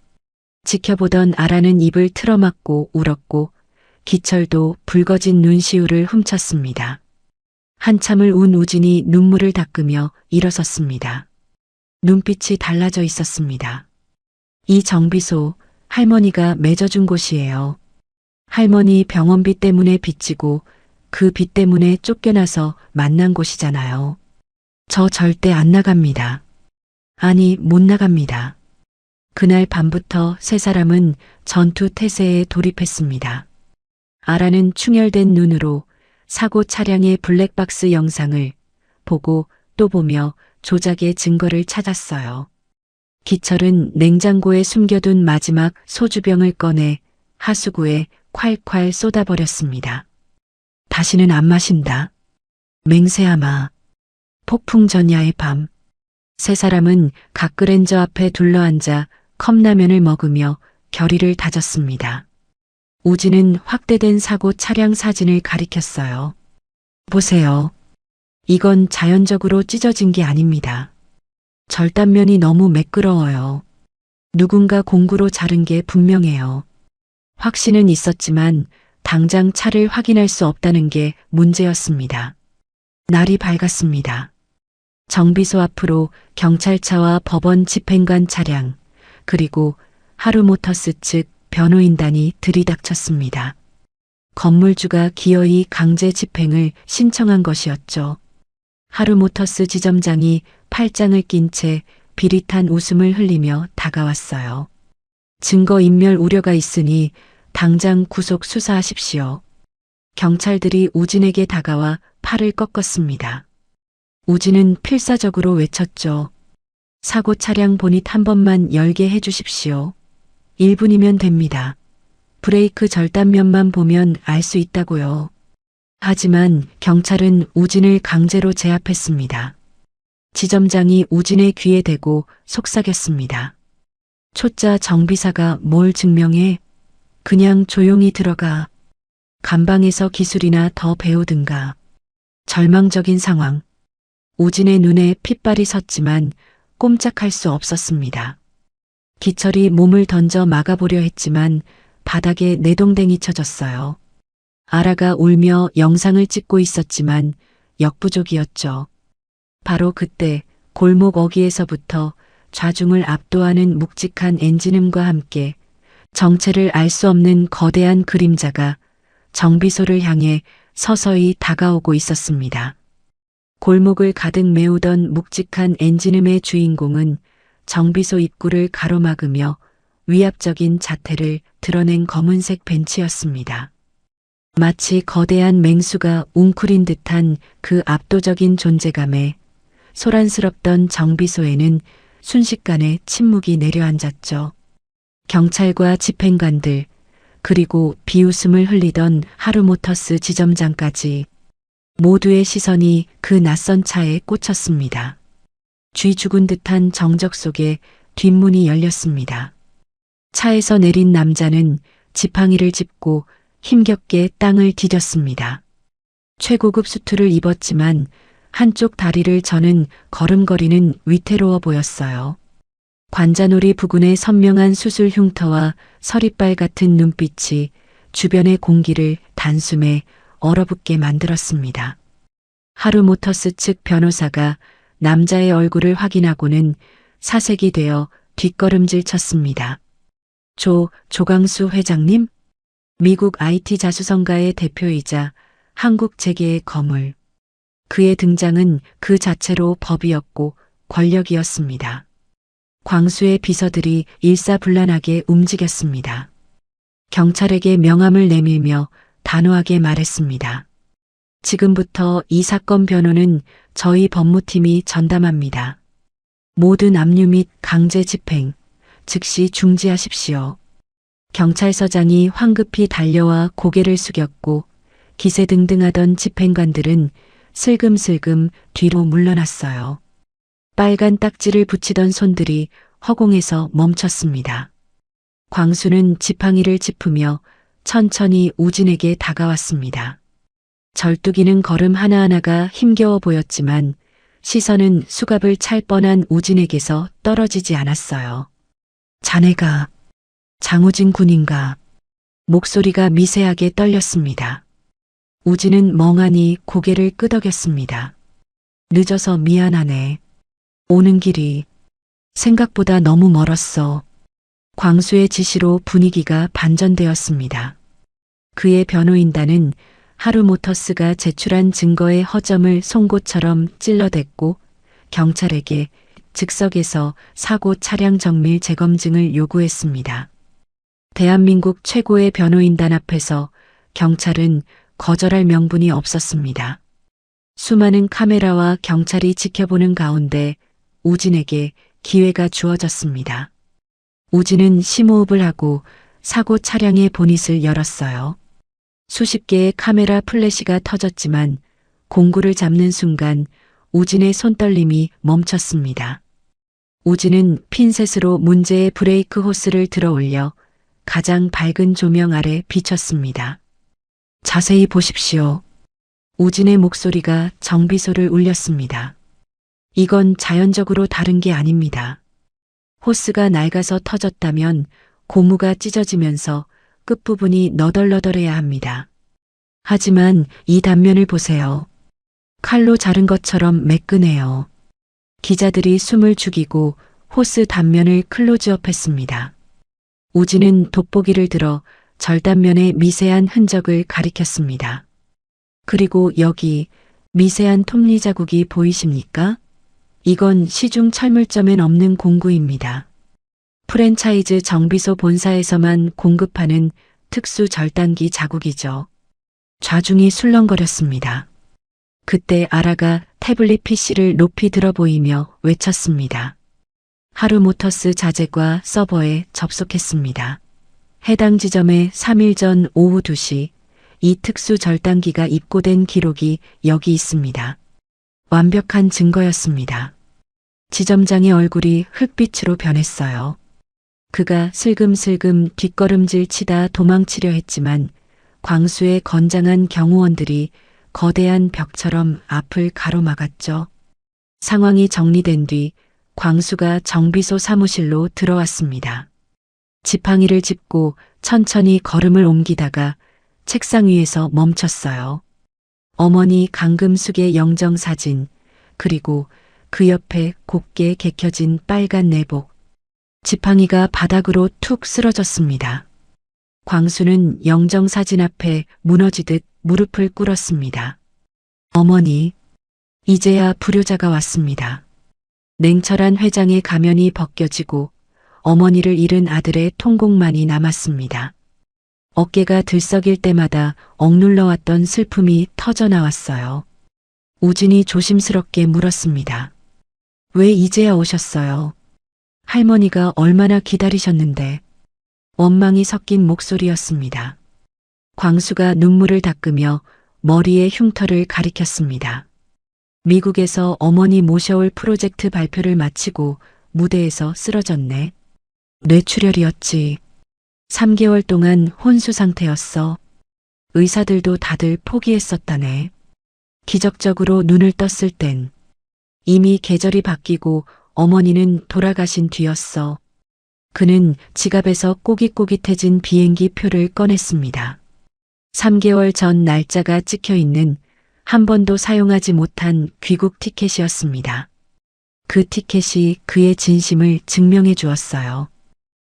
지켜보던 아라는 입을 틀어막고 울었고 기철도 붉어진 눈시울을 훔쳤습니다. 한참을 운 우진이 눈물을 닦으며 일어섰습니다. 눈빛이 달라져 있었습니다. 이 정비소 할머니가 맺어준 곳이에요. 할머니 병원비 때문에 빚지고 그 빚 때문에 쫓겨나서 만난 곳이잖아요. 저 절대 안 나갑니다. 아니, 못 나갑니다. 그날 밤부터 세 사람은 전투 태세에 돌입했습니다. 아라는 충혈된 눈으로 사고 차량의 블랙박스 영상을 보고 또 보며 조작의 증거를 찾았어요. 기철은 냉장고에 숨겨둔 마지막 소주병을 꺼내 하수구에 콸콸 쏟아버렸습니다. 다시는 안 마신다. 맹세하마. 폭풍 전야의 밤. 세 사람은 각그랜저 앞에 둘러앉아 컵라면을 먹으며 결의를 다졌습니다. 우진은 확대된 사고 차량 사진을 가리켰어요. 보세요. 이건 자연적으로 찢어진 게 아닙니다. 절단면이 너무 매끄러워요. 누군가 공구로 자른 게 분명해요. 확신은 있었지만 당장 차를 확인할 수 없다는 게 문제였습니다. 날이 밝았습니다. 정비소 앞으로 경찰차와 법원 집행관 차량, 그리고 하루모터스 측 변호인단이 들이닥쳤습니다. 건물주가 기어이 강제 집행을 신청한 것이었죠. 하루모터스 지점장이 팔짱을 낀 채 비릿한 웃음을 흘리며 다가왔어요. 증거인멸 우려가 있으니 당장 구속 수사하십시오. 경찰들이 우진에게 다가와 팔을 꺾었습니다. 우진은 필사적으로 외쳤죠. 사고 차량 보닛 한 번만 열게 해주십시오. 1분이면 됩니다. 브레이크 절단면만 보면 알 수 있다고요. 하지만 경찰은 우진을 강제로 제압했습니다. 지점장이 우진의 귀에 대고 속삭였습니다. 초짜 정비사가 뭘 증명해? 그냥 조용히 들어가. 감방에서 기술이나 더 배우든가. 절망적인 상황. 우진의 눈에 핏발이 섰지만 꼼짝할 수 없었습니다. 기철이 몸을 던져 막아보려 했지만 바닥에 내동댕이 쳐졌어요. 아라가 울며 영상을 찍고 있었지만 역부족이었죠. 바로 그때 골목 어귀에서부터 좌중을 압도하는 묵직한 엔진음과 함께 정체를 알 수 없는 거대한 그림자가 정비소를 향해 서서히 다가오고 있었습니다. 골목을 가득 메우던 묵직한 엔진음의 주인공은 정비소 입구를 가로막으며 위압적인 자태를 드러낸 검은색 벤츠였습니다. 마치 거대한 맹수가 웅크린 듯한 그 압도적인 존재감에 소란스럽던 정비소에는 순식간에 침묵이 내려앉았죠. 경찰과 집행관들, 그리고 비웃음을 흘리던 하루모터스 지점장까지 모두의 시선이 그 낯선 차에 꽂혔습니다. 쥐 죽은 듯한 정적 속에 뒷문이 열렸습니다. 차에서 내린 남자는 지팡이를 짚고 힘겹게 땅을 디뎠습니다. 최고급 수트를 입었지만 한쪽 다리를 저는 걸음걸이는 위태로워 보였어요. 관자놀이 부근의 선명한 수술 흉터와 서리빨 같은 눈빛이 주변의 공기를 단숨에 얼어붙게 만들었습니다. 하루모터스 측 변호사가 남자의 얼굴을 확인하고는 사색이 되어 뒷걸음질 쳤습니다. 조광수 회장님? 미국 IT 자수성가의 대표이자 한국 재계의 거물. 그의 등장은 그 자체로 법이었고 권력이었습니다. 광수의 비서들이 일사불란하게 움직였습니다. 경찰에게 명함을 내밀며 단호하게 말했습니다. 지금부터 이 사건 변호는 저희 법무팀이 전담합니다. 모든 압류 및 강제 집행, 즉시 중지하십시오. 경찰서장이 황급히 달려와 고개를 숙였고 기세등등하던 집행관들은 슬금슬금 뒤로 물러났어요. 빨간 딱지를 붙이던 손들이 허공에서 멈췄습니다. 광수는 지팡이를 짚으며 천천히 우진에게 다가왔습니다. 절뚝이는 걸음 하나하나가 힘겨워 보였지만 시선은 수갑을 찰 뻔한 우진에게서 떨어지지 않았어요. 자네가 장우진 군인가? 목소리가 미세하게 떨렸습니다. 우진은 멍하니 고개를 끄덕였습니다. 늦어서 미안하네. 오는 길이 생각보다 너무 멀었어. 광수의 지시로 분위기가 반전되었습니다. 그의 변호인단은 하루모터스가 제출한 증거의 허점을 송곳처럼 찔러댔고 경찰에게 즉석에서 사고 차량 정밀 재검증을 요구했습니다. 대한민국 최고의 변호인단 앞에서 경찰은 거절할 명분이 없었습니다. 수많은 카메라와 경찰이 지켜보는 가운데 우진에게 기회가 주어졌습니다. 우진은 심호흡을 하고 사고 차량의 보닛을 열었어요. 수십 개의 카메라 플래시가 터졌지만 공구를 잡는 순간 우진의 손떨림이 멈췄습니다. 우진은 핀셋으로 문제의 브레이크 호스를 들어 올려 가장 밝은 조명 아래 비쳤습니다. 자세히 보십시오. 우진의 목소리가 정비소를 울렸습니다. 이건 자연적으로 다른 게 아닙니다. 호스가 낡아서 터졌다면 고무가 찢어지면서 끝부분이 너덜너덜해야 합니다. 하지만 이 단면을 보세요. 칼로 자른 것처럼 매끈해요. 기자들이 숨을 죽이고 호스 단면을 클로즈업했습니다. 우진은 돋보기를 들어 절단면의 미세한 흔적을 가리켰습니다. 그리고 여기 미세한 톱니 자국이 보이십니까? 이건 시중 철물점엔 없는 공구입니다. 프랜차이즈 정비소 본사에서만 공급하는 특수 절단기 자국이죠. 좌중이 술렁거렸습니다. 그때 아라가 태블릿 PC를 높이 들어 보이며 외쳤습니다. 하루모터스 자재과 서버에 접속했습니다. 해당 지점에 3일 전 오후 2시 이 특수 절단기가 입고된 기록이 여기 있습니다. 완벽한 증거였습니다. 지점장의 얼굴이 흑빛으로 변했어요. 그가 슬금슬금 뒷걸음질 치다 도망치려 했지만 광수의 건장한 경호원들이 거대한 벽처럼 앞을 가로막았죠. 상황이 정리된 뒤 광수가 정비소 사무실로 들어왔습니다. 지팡이를 짚고 천천히 걸음을 옮기다가 책상 위에서 멈췄어요. 어머니 강금숙의 영정사진, 그리고 그 옆에 곱게 개켜진 빨간 내복. 지팡이가 바닥으로 툭 쓰러졌습니다. 광수는 영정사진 앞에 무너지듯 무릎을 꿇었습니다. 어머니, 이제야 불효자가 왔습니다. 냉철한 회장의 가면이 벗겨지고 어머니를 잃은 아들의 통곡만이 남았습니다. 어깨가 들썩일 때마다 억눌러왔던 슬픔이 터져나왔어요. 우진이 조심스럽게 물었습니다. 왜 이제야 오셨어요? 할머니가 얼마나 기다리셨는데. 원망이 섞인 목소리였습니다. 광수가 눈물을 닦으며 머리에 흉터를 가리켰습니다. 미국에서 어머니 모셔올 프로젝트 발표를 마치고 무대에서 쓰러졌네. 뇌출혈이었지. 3개월 동안 혼수 상태였어. 의사들도 다들 포기했었다네. 기적적으로 눈을 떴을 땐 이미 계절이 바뀌고 어머니는 돌아가신 뒤였어. 그는 지갑에서 꼬깃꼬깃해진 비행기 표를 꺼냈습니다. 3개월 전 날짜가 찍혀 있는 한 번도 사용하지 못한 귀국 티켓이었습니다. 그 티켓이 그의 진심을 증명해 주었어요.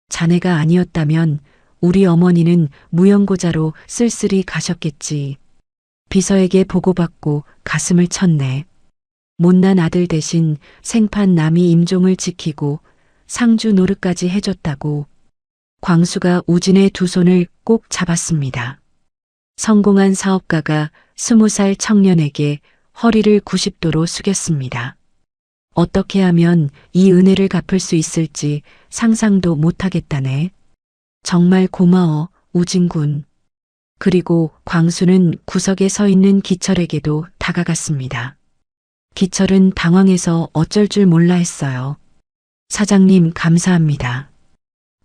자네가 아니었다면 우리 어머니는 무연고자로 쓸쓸히 가셨겠지. 비서에게 보고받고 가슴을 쳤네. 못난 아들 대신 생판 남이 임종을 지키고 상주 노릇까지 해줬다고. 광수가 우진의 두 손을 꼭 잡았습니다. 성공한 사업가가 20살 청년에게 허리를 90도로 숙였습니다. 어떻게 하면 이 은혜를 갚을 수 있을지 상상도 못하겠다네. 정말 고마워, 우진군. 그리고 광수는 구석에 서 있는 기철에게도 다가갔습니다. 기철은 당황해서 어쩔 줄 몰라 했어요. 사장님 감사합니다.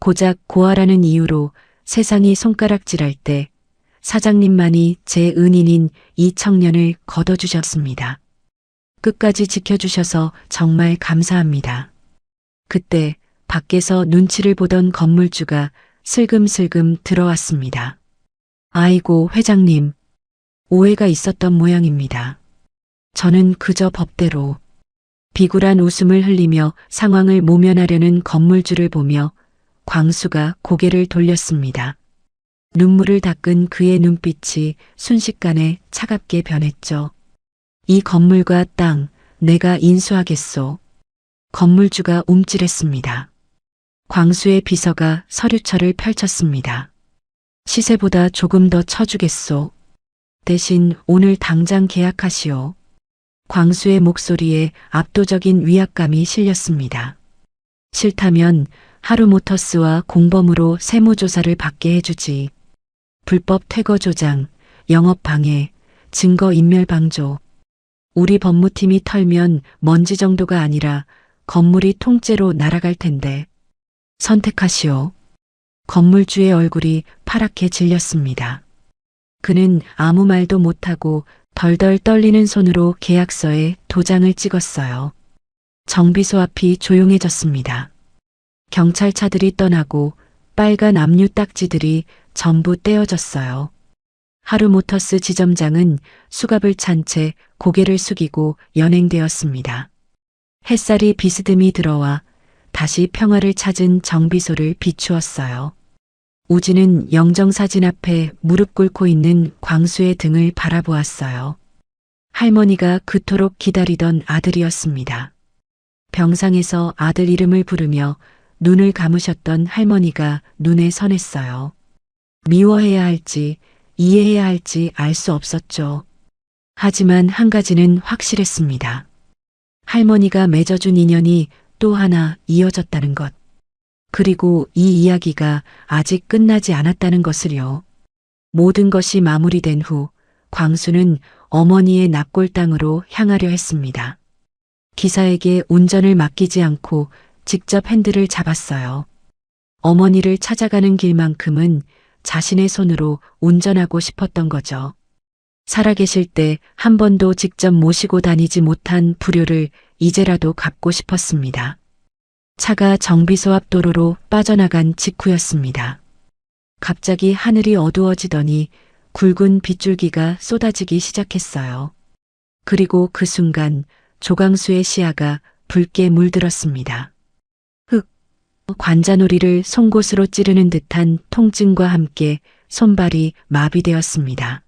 고작 고아라는 이유로 세상이 손가락질할 때 사장님만이 제 은인인 이 청년을 걷어주셨습니다. 끝까지 지켜주셔서 정말 감사합니다. 그때 밖에서 눈치를 보던 건물주가 슬금슬금 들어왔습니다. 아이고 회장님, 오해가 있었던 모양입니다. 저는 그저 법대로. 비굴한 웃음을 흘리며 상황을 모면하려는 건물주를 보며 광수가 고개를 돌렸습니다. 눈물을 닦은 그의 눈빛이 순식간에 차갑게 변했죠. 이 건물과 땅 내가 인수하겠소. 건물주가 움찔했습니다. 광수의 비서가 서류철을 펼쳤습니다. 시세보다 조금 더 쳐주겠소. 대신 오늘 당장 계약하시오. 광수의 목소리에 압도적인 위압감이 실렸습니다. 싫다면 하루모터스와 공범으로 세무조사를 받게 해주지. 불법 퇴거 조장, 영업방해, 증거인멸방조. 우리 법무팀이 털면 먼지 정도가 아니라 건물이 통째로 날아갈 텐데. 선택하시오. 건물주의 얼굴이 파랗게 질렸습니다. 그는 아무 말도 못하고 덜덜 떨리는 손으로 계약서에 도장을 찍었어요. 정비소 앞이 조용해졌습니다. 경찰차들이 떠나고 빨간 압류 딱지들이 전부 떼어졌어요. 하루모터스 지점장은 수갑을 찬 채 고개를 숙이고 연행되었습니다. 햇살이 비스듬히 들어와 다시 평화를 찾은 정비소를 비추었어요. 우진은 영정사진 앞에 무릎 꿇고 있는 광수의 등을 바라보았어요. 할머니가 그토록 기다리던 아들이었습니다. 병상에서 아들 이름을 부르며 눈을 감으셨던 할머니가 눈에 선했어요. 미워해야 할지 이해해야 할지 알 수 없었죠. 하지만 한 가지는 확실했습니다. 할머니가 맺어준 인연이 또 하나 이어졌다는 것. 그리고 이 이야기가 아직 끝나지 않았다는 것을요. 모든 것이 마무리된 후 광수는 어머니의 납골 땅으로 향하려 했습니다. 기사에게 운전을 맡기지 않고 직접 핸들을 잡았어요. 어머니를 찾아가는 길만큼은 자신의 손으로 운전하고 싶었던 거죠. 살아계실 때 한 번도 직접 모시고 다니지 못한 불효를 이제라도 갚고 싶었습니다. 차가 정비소 앞 도로로 빠져나간 직후였습니다. 갑자기 하늘이 어두워지더니 굵은 빗줄기가 쏟아지기 시작했어요. 그리고 그 순간 조광수의 시야가 붉게 물들었습니다. 관자놀이를 송곳으로 찌르는 듯한 통증과 함께 손발이 마비되었습니다.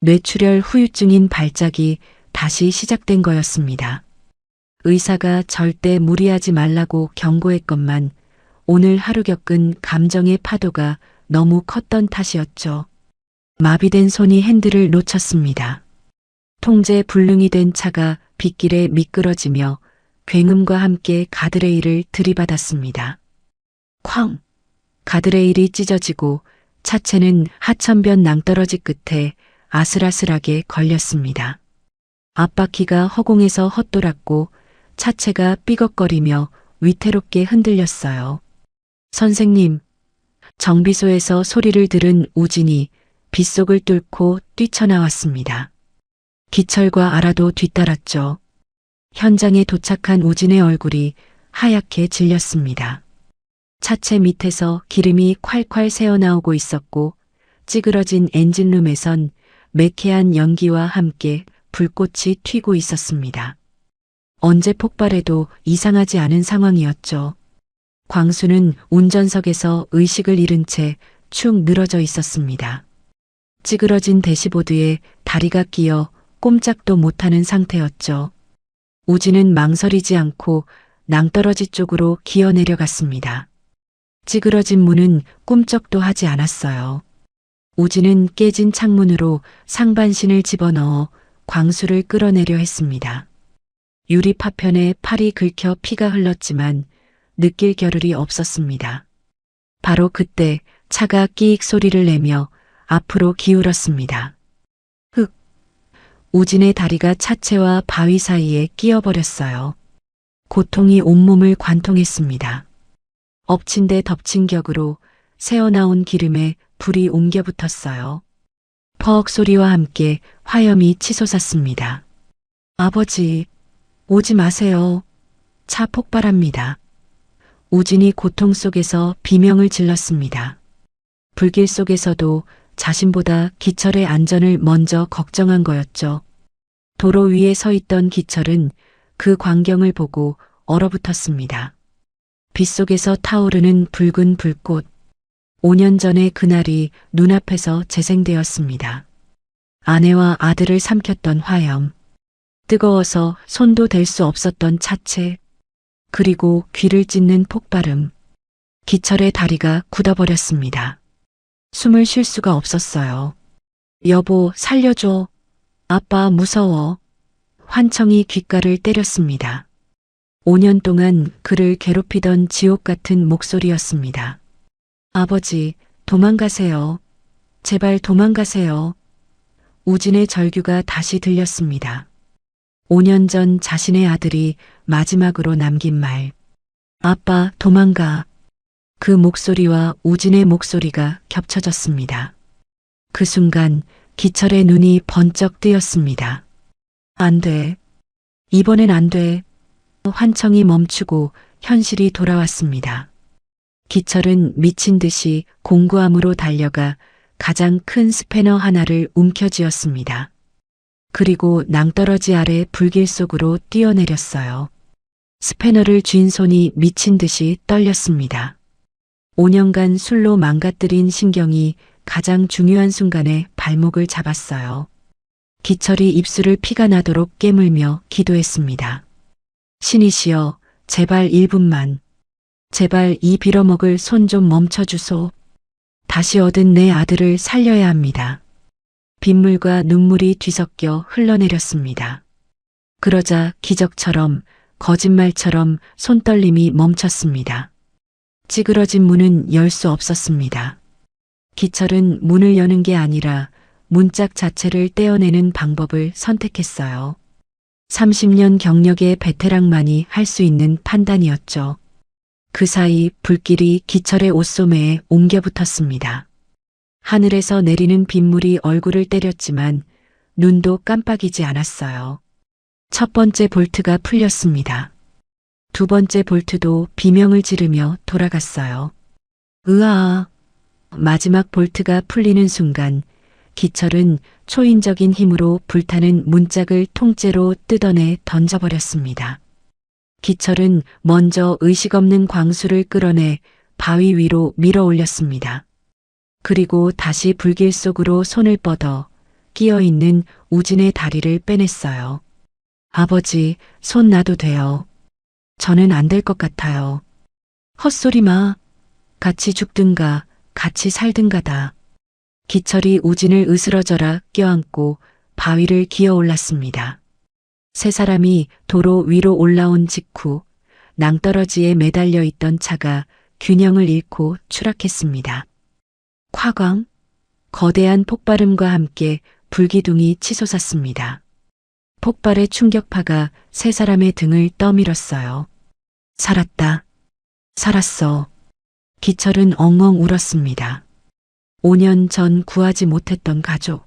뇌출혈 후유증인 발작이 다시 시작된 거였습니다. 의사가 절대 무리하지 말라고 경고했건만 오늘 하루 겪은 감정의 파도가 너무 컸던 탓이었죠. 마비된 손이 핸들을 놓쳤습니다. 통제 불능이 된 차가 빗길에 미끄러지며 굉음과 함께 가드레일을 들이받았습니다. 쾅! 가드레일이 찢어지고 차체는 하천변 낭떠러지 끝에 아슬아슬하게 걸렸습니다. 앞바퀴가 허공에서 헛돌았고 차체가 삐걱거리며 위태롭게 흔들렸어요. 선생님, 정비소에서 소리를 들은 우진이 빗속을 뚫고 뛰쳐나왔습니다. 기철과 아라도 뒤따랐죠. 현장에 도착한 우진의 얼굴이 하얗게 질렸습니다. 차체 밑에서 기름이 콸콸 새어나오고 있었고 찌그러진 엔진룸에선 매캐한 연기와 함께 불꽃이 튀고 있었습니다. 언제 폭발해도 이상하지 않은 상황이었죠. 광수는 운전석에서 의식을 잃은 채 축 늘어져 있었습니다. 찌그러진 대시보드에 다리가 끼어 꼼짝도 못하는 상태였죠. 우진은 망설이지 않고 낭떠러지 쪽으로 기어 내려갔습니다. 찌그러진 문은 꿈쩍도 하지 않았어요. 우진은 깨진 창문으로 상반신을 집어넣어 광수를 끌어내려 했습니다. 유리 파편에 팔이 긁혀 피가 흘렀지만 느낄 겨를이 없었습니다. 바로 그때 차가 끼익 소리를 내며 앞으로 기울었습니다. 흑! 우진의 다리가 차체와 바위 사이에 끼어버렸어요. 고통이 온몸을 관통했습니다. 엎친 데 덮친 격으로 새어나온 기름에 불이 옮겨 붙었어요. 퍽 소리와 함께 화염이 치솟았습니다. 아버지, 오지 마세요. 차 폭발합니다. 우진이 고통 속에서 비명을 질렀습니다. 불길 속에서도 자신보다 기철의 안전을 먼저 걱정한 거였죠. 도로 위에 서 있던 기철은 그 광경을 보고 얼어붙었습니다. 빗속에서 타오르는 붉은 불꽃. 5년 전의 그날이 눈앞에서 재생되었습니다. 아내와 아들을 삼켰던 화염. 뜨거워서 손도 댈 수 없었던 차체. 그리고 귀를 찢는 폭발음. 기철의 다리가 굳어버렸습니다. 숨을 쉴 수가 없었어요. 여보, 살려줘. 아빠 무서워. 환청이 귓가를 때렸습니다. 5년 동안 그를 괴롭히던 지옥 같은 목소리였습니다. 아버지, 도망가세요. 제발 도망가세요. 우진의 절규가 다시 들렸습니다. 5년 전 자신의 아들이 마지막으로 남긴 말. 아빠, 도망가. 그 목소리와 우진의 목소리가 겹쳐졌습니다. 그 순간 기철의 눈이 번쩍 뜨였습니다. 안 돼. 이번엔 안 돼. 환청이 멈추고 현실이 돌아왔습니다. 기철은 미친 듯이 공구함으로 달려가 가장 큰 스패너 하나를 움켜쥐었습니다. 그리고 낭떠러지 아래 불길 속으로 뛰어내렸어요. 스패너를 쥔 손이 미친 듯이 떨렸습니다. 5년간 술로 망가뜨린 신경이 가장 중요한 순간에 발목을 잡았어요. 기철이 입술을 피가 나도록 깨물며 기도했습니다. 신이시여, 제발 1분만. 제발 이 빌어먹을 손 좀 멈춰주소. 다시 얻은 내 아들을 살려야 합니다. 빗물과 눈물이 뒤섞여 흘러내렸습니다. 그러자 기적처럼 거짓말처럼 손떨림이 멈췄습니다. 찌그러진 문은 열 수 없었습니다. 기철은 문을 여는 게 아니라 문짝 자체를 떼어내는 방법을 선택했어요. 30년 경력의 베테랑만이 할 수 있는 판단이었죠. 그 사이 불길이 기철의 옷소매에 옮겨 붙었습니다. 하늘에서 내리는 빗물이 얼굴을 때렸지만 눈도 깜빡이지 않았어요. 첫 번째 볼트가 풀렸습니다. 두 번째 볼트도 비명을 지르며 돌아갔어요. 으아! 마지막 볼트가 풀리는 순간 기철은 초인적인 힘으로 불타는 문짝을 통째로 뜯어내 던져버렸습니다. 기철은 먼저 의식 없는 광수를 끌어내 바위 위로 밀어 올렸습니다. 그리고 다시 불길 속으로 손을 뻗어 끼어 있는 우진의 다리를 빼냈어요. 아버지, 손 놔도 돼요. 저는 안 될 것 같아요. 헛소리 마. 같이 죽든가, 같이 살든가다. 기철이 우진을 으스러져라 껴안고 바위를 기어 올랐습니다. 세 사람이 도로 위로 올라온 직후 낭떠러지에 매달려 있던 차가 균형을 잃고 추락했습니다. 콱광! 거대한 폭발음과 함께 불기둥이 치솟았습니다. 폭발의 충격파가 세 사람의 등을 떠밀었어요. 살았다. 살았어. 기철은 엉엉 울었습니다. 5년 전 구하지 못했던 가족.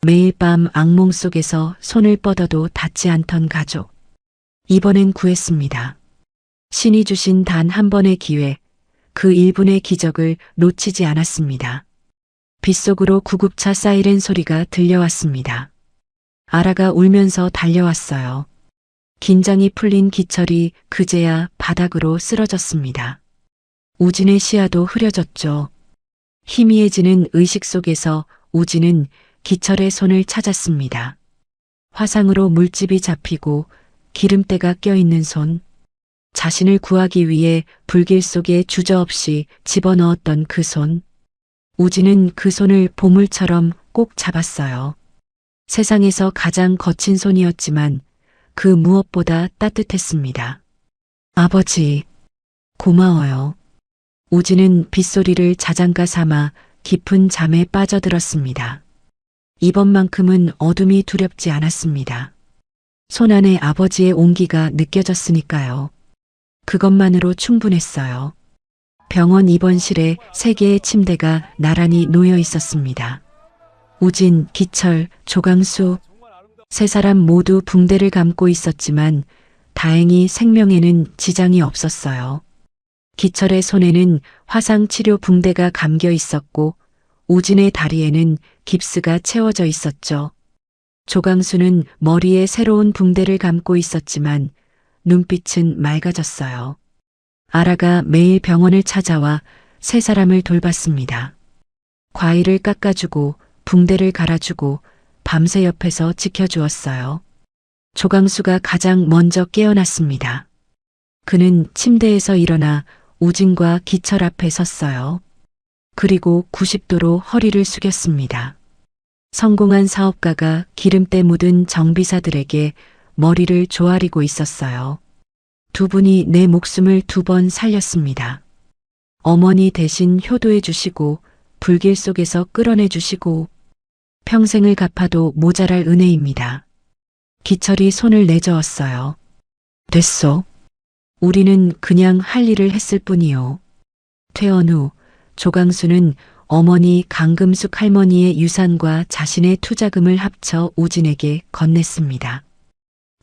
매일 밤 악몽 속에서 손을 뻗어도 닿지 않던 가족. 이번엔 구했습니다. 신이 주신 단 한 번의 기회, 그 1분의 기적을 놓치지 않았습니다. 빗속으로 구급차 사이렌 소리가 들려왔습니다. 아라가 울면서 달려왔어요. 긴장이 풀린 기철이 그제야 바닥으로 쓰러졌습니다. 우진의 시야도 흐려졌죠. 희미해지는 의식 속에서 우진은 기철의 손을 찾았습니다. 화상으로 물집이 잡히고 기름때가 껴있는 손. 자신을 구하기 위해 불길 속에 주저없이 집어넣었던 그 손. 우진은 그 손을 보물처럼 꼭 잡았어요. 세상에서 가장 거친 손이었지만 그 무엇보다 따뜻했습니다. 아버지, 고마워요. 우진은 빗소리를 자장가 삼아 깊은 잠에 빠져들었습니다. 이번만큼은 어둠이 두렵지 않았습니다. 손 안에 아버지의 온기가 느껴졌으니까요. 그것만으로 충분했어요. 병원 입원실에 3개의 침대가 나란히 놓여 있었습니다. 우진, 기철, 조강수, 세 사람 모두 붕대를 감고 있었지만 다행히 생명에는 지장이 없었어요. 기철의 손에는 화상치료 붕대가 감겨 있었고 우진의 다리에는 깁스가 채워져 있었죠. 조강수는 머리에 새로운 붕대를 감고 있었지만 눈빛은 맑아졌어요. 아라가 매일 병원을 찾아와 세 사람을 돌봤습니다. 과일을 깎아주고 붕대를 갈아주고 밤새 옆에서 지켜주었어요. 조강수가 가장 먼저 깨어났습니다. 그는 침대에서 일어나 우진과 기철 앞에 섰어요. 그리고 90도로 허리를 숙였습니다. 성공한 사업가가 기름때 묻은 정비사들에게 머리를 조아리고 있었어요. 두 분이 내 목숨을 2번 살렸습니다. 어머니 대신 효도해 주시고 불길 속에서 끌어내 주시고 평생을 갚아도 모자랄 은혜입니다. 기철이 손을 내저었어요. 됐소. 우리는 그냥 할 일을 했을 뿐이요. 퇴원 후 조강수는 어머니 강금숙 할머니의 유산과 자신의 투자금을 합쳐 우진에게 건넸습니다.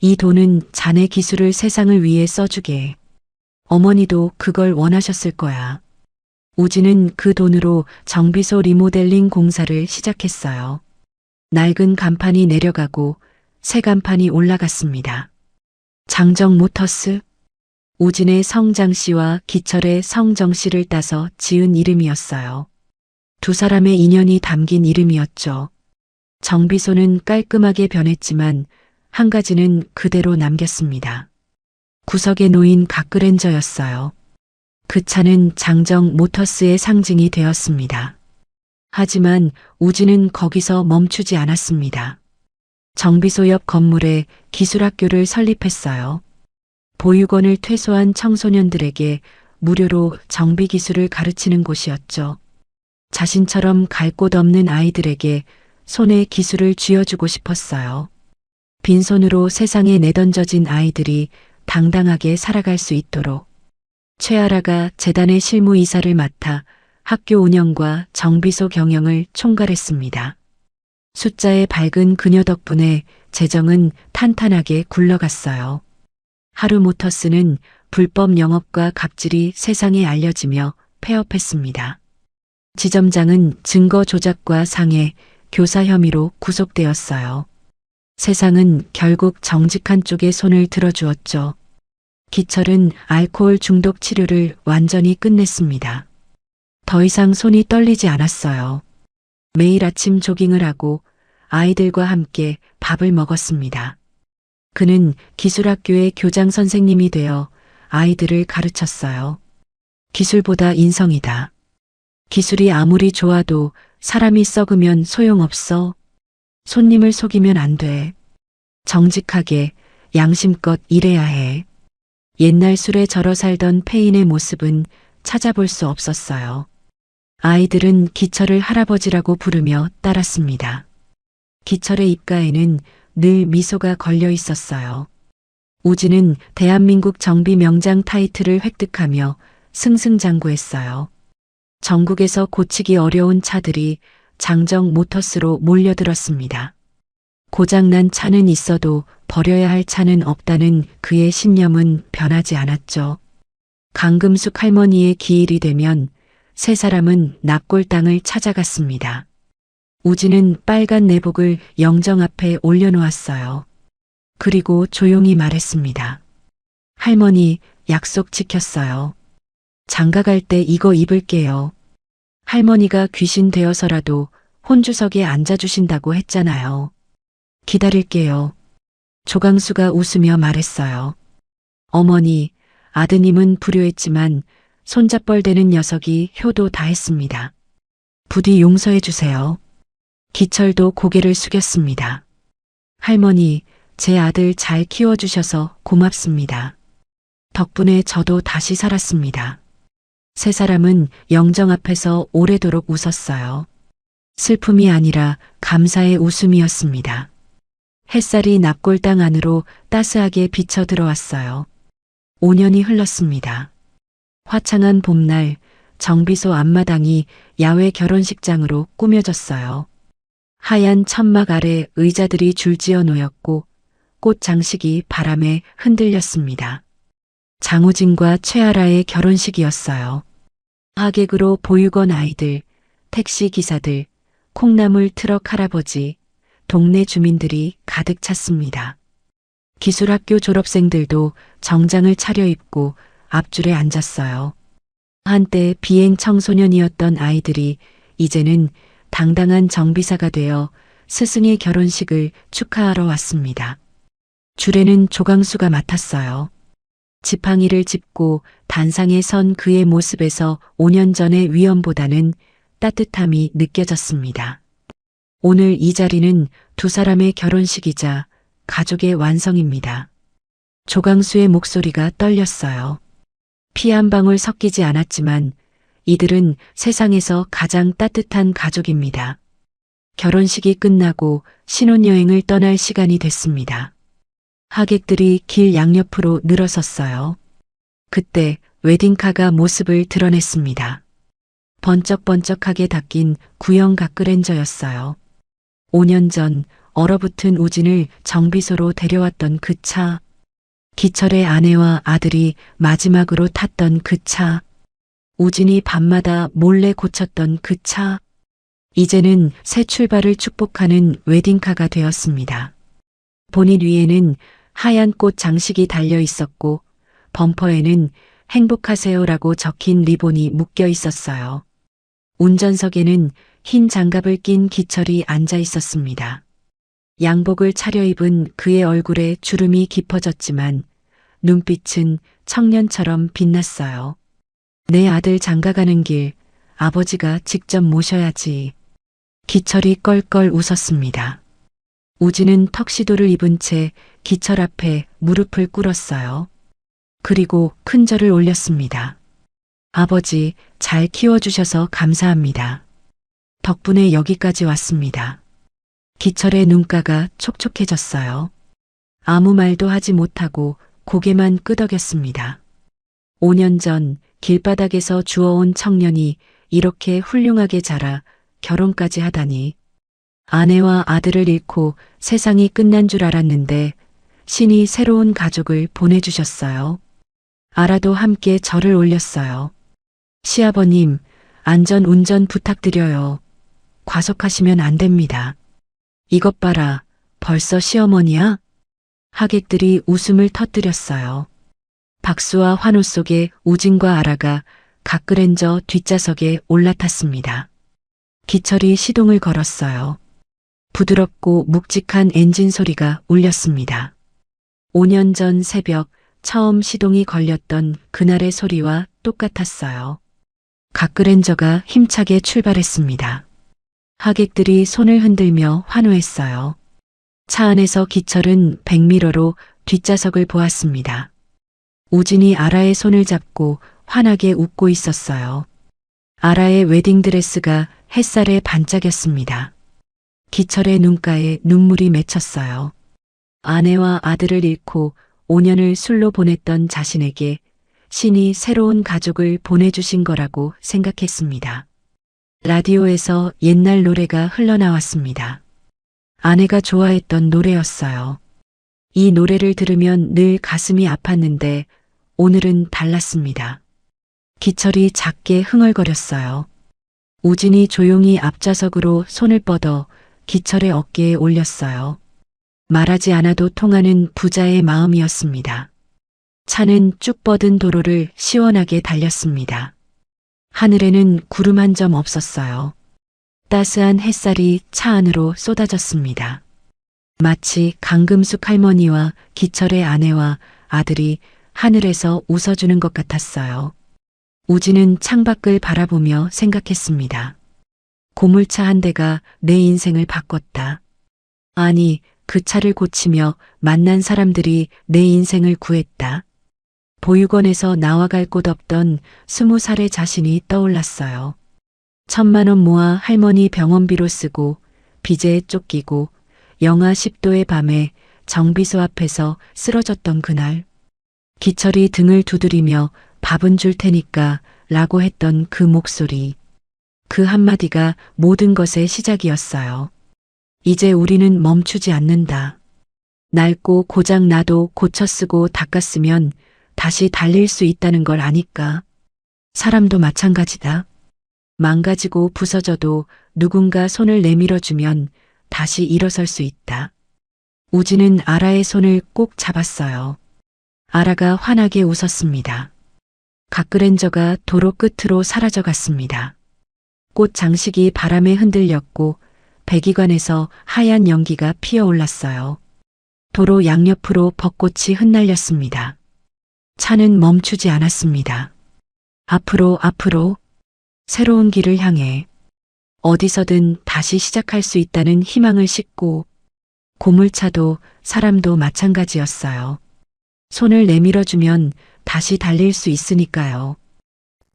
이 돈은 자네 기술을 세상을 위해 써주게. 어머니도 그걸 원하셨을 거야. 우진은 그 돈으로 정비소 리모델링 공사를 시작했어요. 낡은 간판이 내려가고 새 간판이 올라갔습니다. 장정 모터스. 우진의 성장씨와 기철의 성정씨를 따서 지은 이름이었어요. 두 사람의 인연이 담긴 이름이었죠. 정비소는 깔끔하게 변했지만 한 가지는 그대로 남겼습니다. 구석에 놓인 갓그랜저였어요. 그 차는 장정 모터스의 상징이 되었습니다. 하지만 우진은 거기서 멈추지 않았습니다. 정비소 옆 건물에 기술학교를 설립했어요. 보육원을 퇴소한 청소년들에게 무료로 정비 기술을 가르치는 곳이었죠. 자신처럼 갈 곳 없는 아이들에게 손에 기술을 쥐어주고 싶었어요. 빈손으로 세상에 내던져진 아이들이 당당하게 살아갈 수 있도록. 최아라가 재단의 실무이사를 맡아 학교 운영과 정비소 경영을 총괄했습니다. 숫자의 밝은 그녀 덕분에 재정은 탄탄하게 굴러갔어요. 하루모터스는 불법 영업과 갑질이 세상에 알려지며 폐업했습니다. 지점장은 증거 조작과 상해, 교사 혐의로 구속되었어요. 세상은 결국 정직한 쪽에 손을 들어주었죠. 기철은 알코올 중독 치료를 완전히 끝냈습니다. 더 이상 손이 떨리지 않았어요. 매일 아침 조깅을 하고 아이들과 함께 밥을 먹었습니다. 그는 기술학교의 교장 선생님이 되어 아이들을 가르쳤어요. 기술보다 인성이다. 기술이 아무리 좋아도 사람이 썩으면 소용없어. 손님을 속이면 안 돼. 정직하게 양심껏 일해야 해. 옛날 술에 절어 살던 폐인의 모습은 찾아볼 수 없었어요. 아이들은 기철을 할아버지라고 부르며 따랐습니다. 기철의 입가에는 늘 미소가 걸려 있었어요. 우진은 대한민국 정비 명장 타이틀을 획득하며 승승장구했어요. 전국에서 고치기 어려운 차들이 장정 모터스로 몰려들었습니다. 고장난 차는 있어도 버려야 할 차는 없다는 그의 신념은 변하지 않았죠. 강금숙 할머니의 기일이 되면 세 사람은 납골 땅을 찾아갔습니다. 우진은 빨간 내복을 영정 앞에 올려놓았어요. 그리고 조용히 말했습니다. 할머니, 약속 지켰어요. 장가갈 때 이거 입을게요. 할머니가 귀신 되어서라도 혼주석에 앉아주신다고 했잖아요. 기다릴게요. 조강수가 웃으며 말했어요. 어머니, 아드님은 불효했지만 손잡벌대는 녀석이 효도 다했습니다. 부디 용서해 주세요. 기철도 고개를 숙였습니다. 할머니, 제 아들 잘 키워주셔서 고맙습니다. 덕분에 저도 다시 살았습니다. 세 사람은 영정 앞에서 오래도록 웃었어요. 슬픔이 아니라 감사의 웃음이었습니다. 햇살이 납골 땅 안으로 따스하게 비쳐 들어왔어요. 5년이 흘렀습니다. 화창한 봄날 정비소 앞마당이 야외 결혼식장으로 꾸며졌어요. 하얀 천막 아래 의자들이 줄지어 놓였고 꽃 장식이 바람에 흔들렸습니다. 장우진과 최아라의 결혼식이었어요. 하객으로 보육원 아이들, 택시 기사들, 콩나물 트럭 할아버지, 동네 주민들이 가득 찼습니다. 기술학교 졸업생들도 정장을 차려입고 앞줄에 앉았어요. 한때 비행 청소년이었던 아이들이 이제는 당당한 정비사가 되어 스승의 결혼식을 축하하러 왔습니다. 줄에는 조강수가 맡았어요. 지팡이를 짚고 단상에 선 그의 모습에서 5년 전의 위엄보다는 따뜻함이 느껴졌습니다. 오늘 이 자리는 두 사람의 결혼식이자 가족의 완성입니다. 조강수의 목소리가 떨렸어요. 피 한 방울 섞이지 않았지만 이들은 세상에서 가장 따뜻한 가족입니다. 결혼식이 끝나고 신혼여행을 떠날 시간이 됐습니다. 하객들이 길 양옆으로 늘어섰어요. 그때 웨딩카가 모습을 드러냈습니다. 번쩍번쩍하게 닦인 구형 가크렌저였어요. 5년 전 얼어붙은 우진을 정비소로 데려왔던 그 차. 기철의 아내와 아들이 마지막으로 탔던 그 차. 우진이 밤마다 몰래 고쳤던 그 차. 이제는 새 출발을 축복하는 웨딩카가 되었습니다. 본닛 위에는 하얀 꽃 장식이 달려 있었고 범퍼에는 행복하세요라고 적힌 리본이 묶여 있었어요. 운전석에는 흰 장갑을 낀 기철이 앉아 있었습니다. 양복을 차려입은 그의 얼굴에 주름이 깊어졌지만 눈빛은 청년처럼 빛났어요. 내 아들 장가가는 길 아버지가 직접 모셔야지. 기철이 껄껄 웃었습니다. 우진은 턱시도를 입은 채 기철 앞에 무릎을 꿇었어요. 그리고 큰 절을 올렸습니다. 아버지, 잘 키워주셔서 감사합니다. 덕분에 여기까지 왔습니다. 기철의 눈가가 촉촉해졌어요. 아무 말도 하지 못하고 고개만 끄덕였습니다. 5년 전 길바닥에서 주워온 청년이 이렇게 훌륭하게 자라 결혼까지 하다니. 아내와 아들을 잃고 세상이 끝난 줄 알았는데 신이 새로운 가족을 보내주셨어요. 아라도 함께 절을 올렸어요. 시아버님, 안전 운전 부탁드려요. 과속하시면 안 됩니다. 이것 봐라, 벌써 시어머니야? 하객들이 웃음을 터뜨렸어요. 박수와 환호 속에 우진과 아라가 가끄렌저 뒷좌석에 올라탔습니다. 기철이 시동을 걸었어요. 부드럽고 묵직한 엔진 소리가 울렸습니다. 5년 전 새벽 처음 시동이 걸렸던 그날의 소리와 똑같았어요. 가끄렌저가 힘차게 출발했습니다. 하객들이 손을 흔들며 환호했어요. 차 안에서 기철은 백미러로 뒷좌석을 보았습니다. 우진이 아라의 손을 잡고 환하게 웃고 있었어요. 아라의 웨딩드레스가 햇살에 반짝였습니다. 기철의 눈가에 눈물이 맺혔어요. 아내와 아들을 잃고 5년을 술로 보냈던 자신에게 신이 새로운 가족을 보내주신 거라고 생각했습니다. 라디오에서 옛날 노래가 흘러나왔습니다. 아내가 좋아했던 노래였어요. 이 노래를 들으면 늘 가슴이 아팠는데 오늘은 달랐습니다. 기철이 작게 흥얼거렸어요. 우진이 조용히 앞좌석으로 손을 뻗어 기철의 어깨에 올렸어요. 말하지 않아도 통하는 부자의 마음이었습니다. 차는 쭉 뻗은 도로를 시원하게 달렸습니다. 하늘에는 구름 한 점 없었어요. 따스한 햇살이 차 안으로 쏟아졌습니다. 마치 강금숙 할머니와 기철의 아내와 아들이 하늘에서 웃어주는 것 같았어요. 우진은 창밖을 바라보며 생각했습니다. 고물차 한 대가 내 인생을 바꿨다. 아니, 그 차를 고치며 만난 사람들이 내 인생을 구했다. 보육원에서 나와갈 곳 없던 20살의 자신이 떠올랐어요. 1,000만 원 모아 할머니 병원비로 쓰고 빚에 쫓기고 영하 10도의 밤에 정비소 앞에서 쓰러졌던 그날. 기철이 등을 두드리며 밥은 줄 테니까 라고 했던 그 목소리. 그 한마디가 모든 것의 시작이었어요. 이제 우리는 멈추지 않는다. 낡고 고장 나도 고쳐 쓰고 닦아 쓰면 다시 달릴 수 있다는 걸 아니까. 사람도 마찬가지다. 망가지고 부서져도 누군가 손을 내밀어주면 다시 일어설 수 있다. 우진은 아라의 손을 꼭 잡았어요. 아라가 환하게 웃었습니다. 가끄렌저가 도로 끝으로 사라져갔습니다. 꽃 장식이 바람에 흔들렸고 배기관에서 하얀 연기가 피어올랐어요. 도로 양옆으로 벚꽃이 흩날렸습니다. 차는 멈추지 않았습니다. 앞으로 앞으로 새로운 길을 향해 어디서든 다시 시작할 수 있다는 희망을 싣고 고물차도 사람도 마찬가지였어요. 손을 내밀어주면 다시 달릴 수 있으니까요.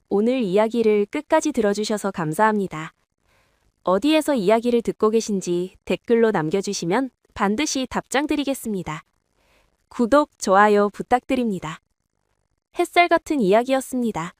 오늘 이야기를 끝까지 들어주셔서 감사합니다. 어디에서 이야기를 듣고 계신지 댓글로 남겨주시면 반드시 답장 드리겠습니다. 구독, 좋아요 부탁드립니다. 햇살 같은 이야기였습니다.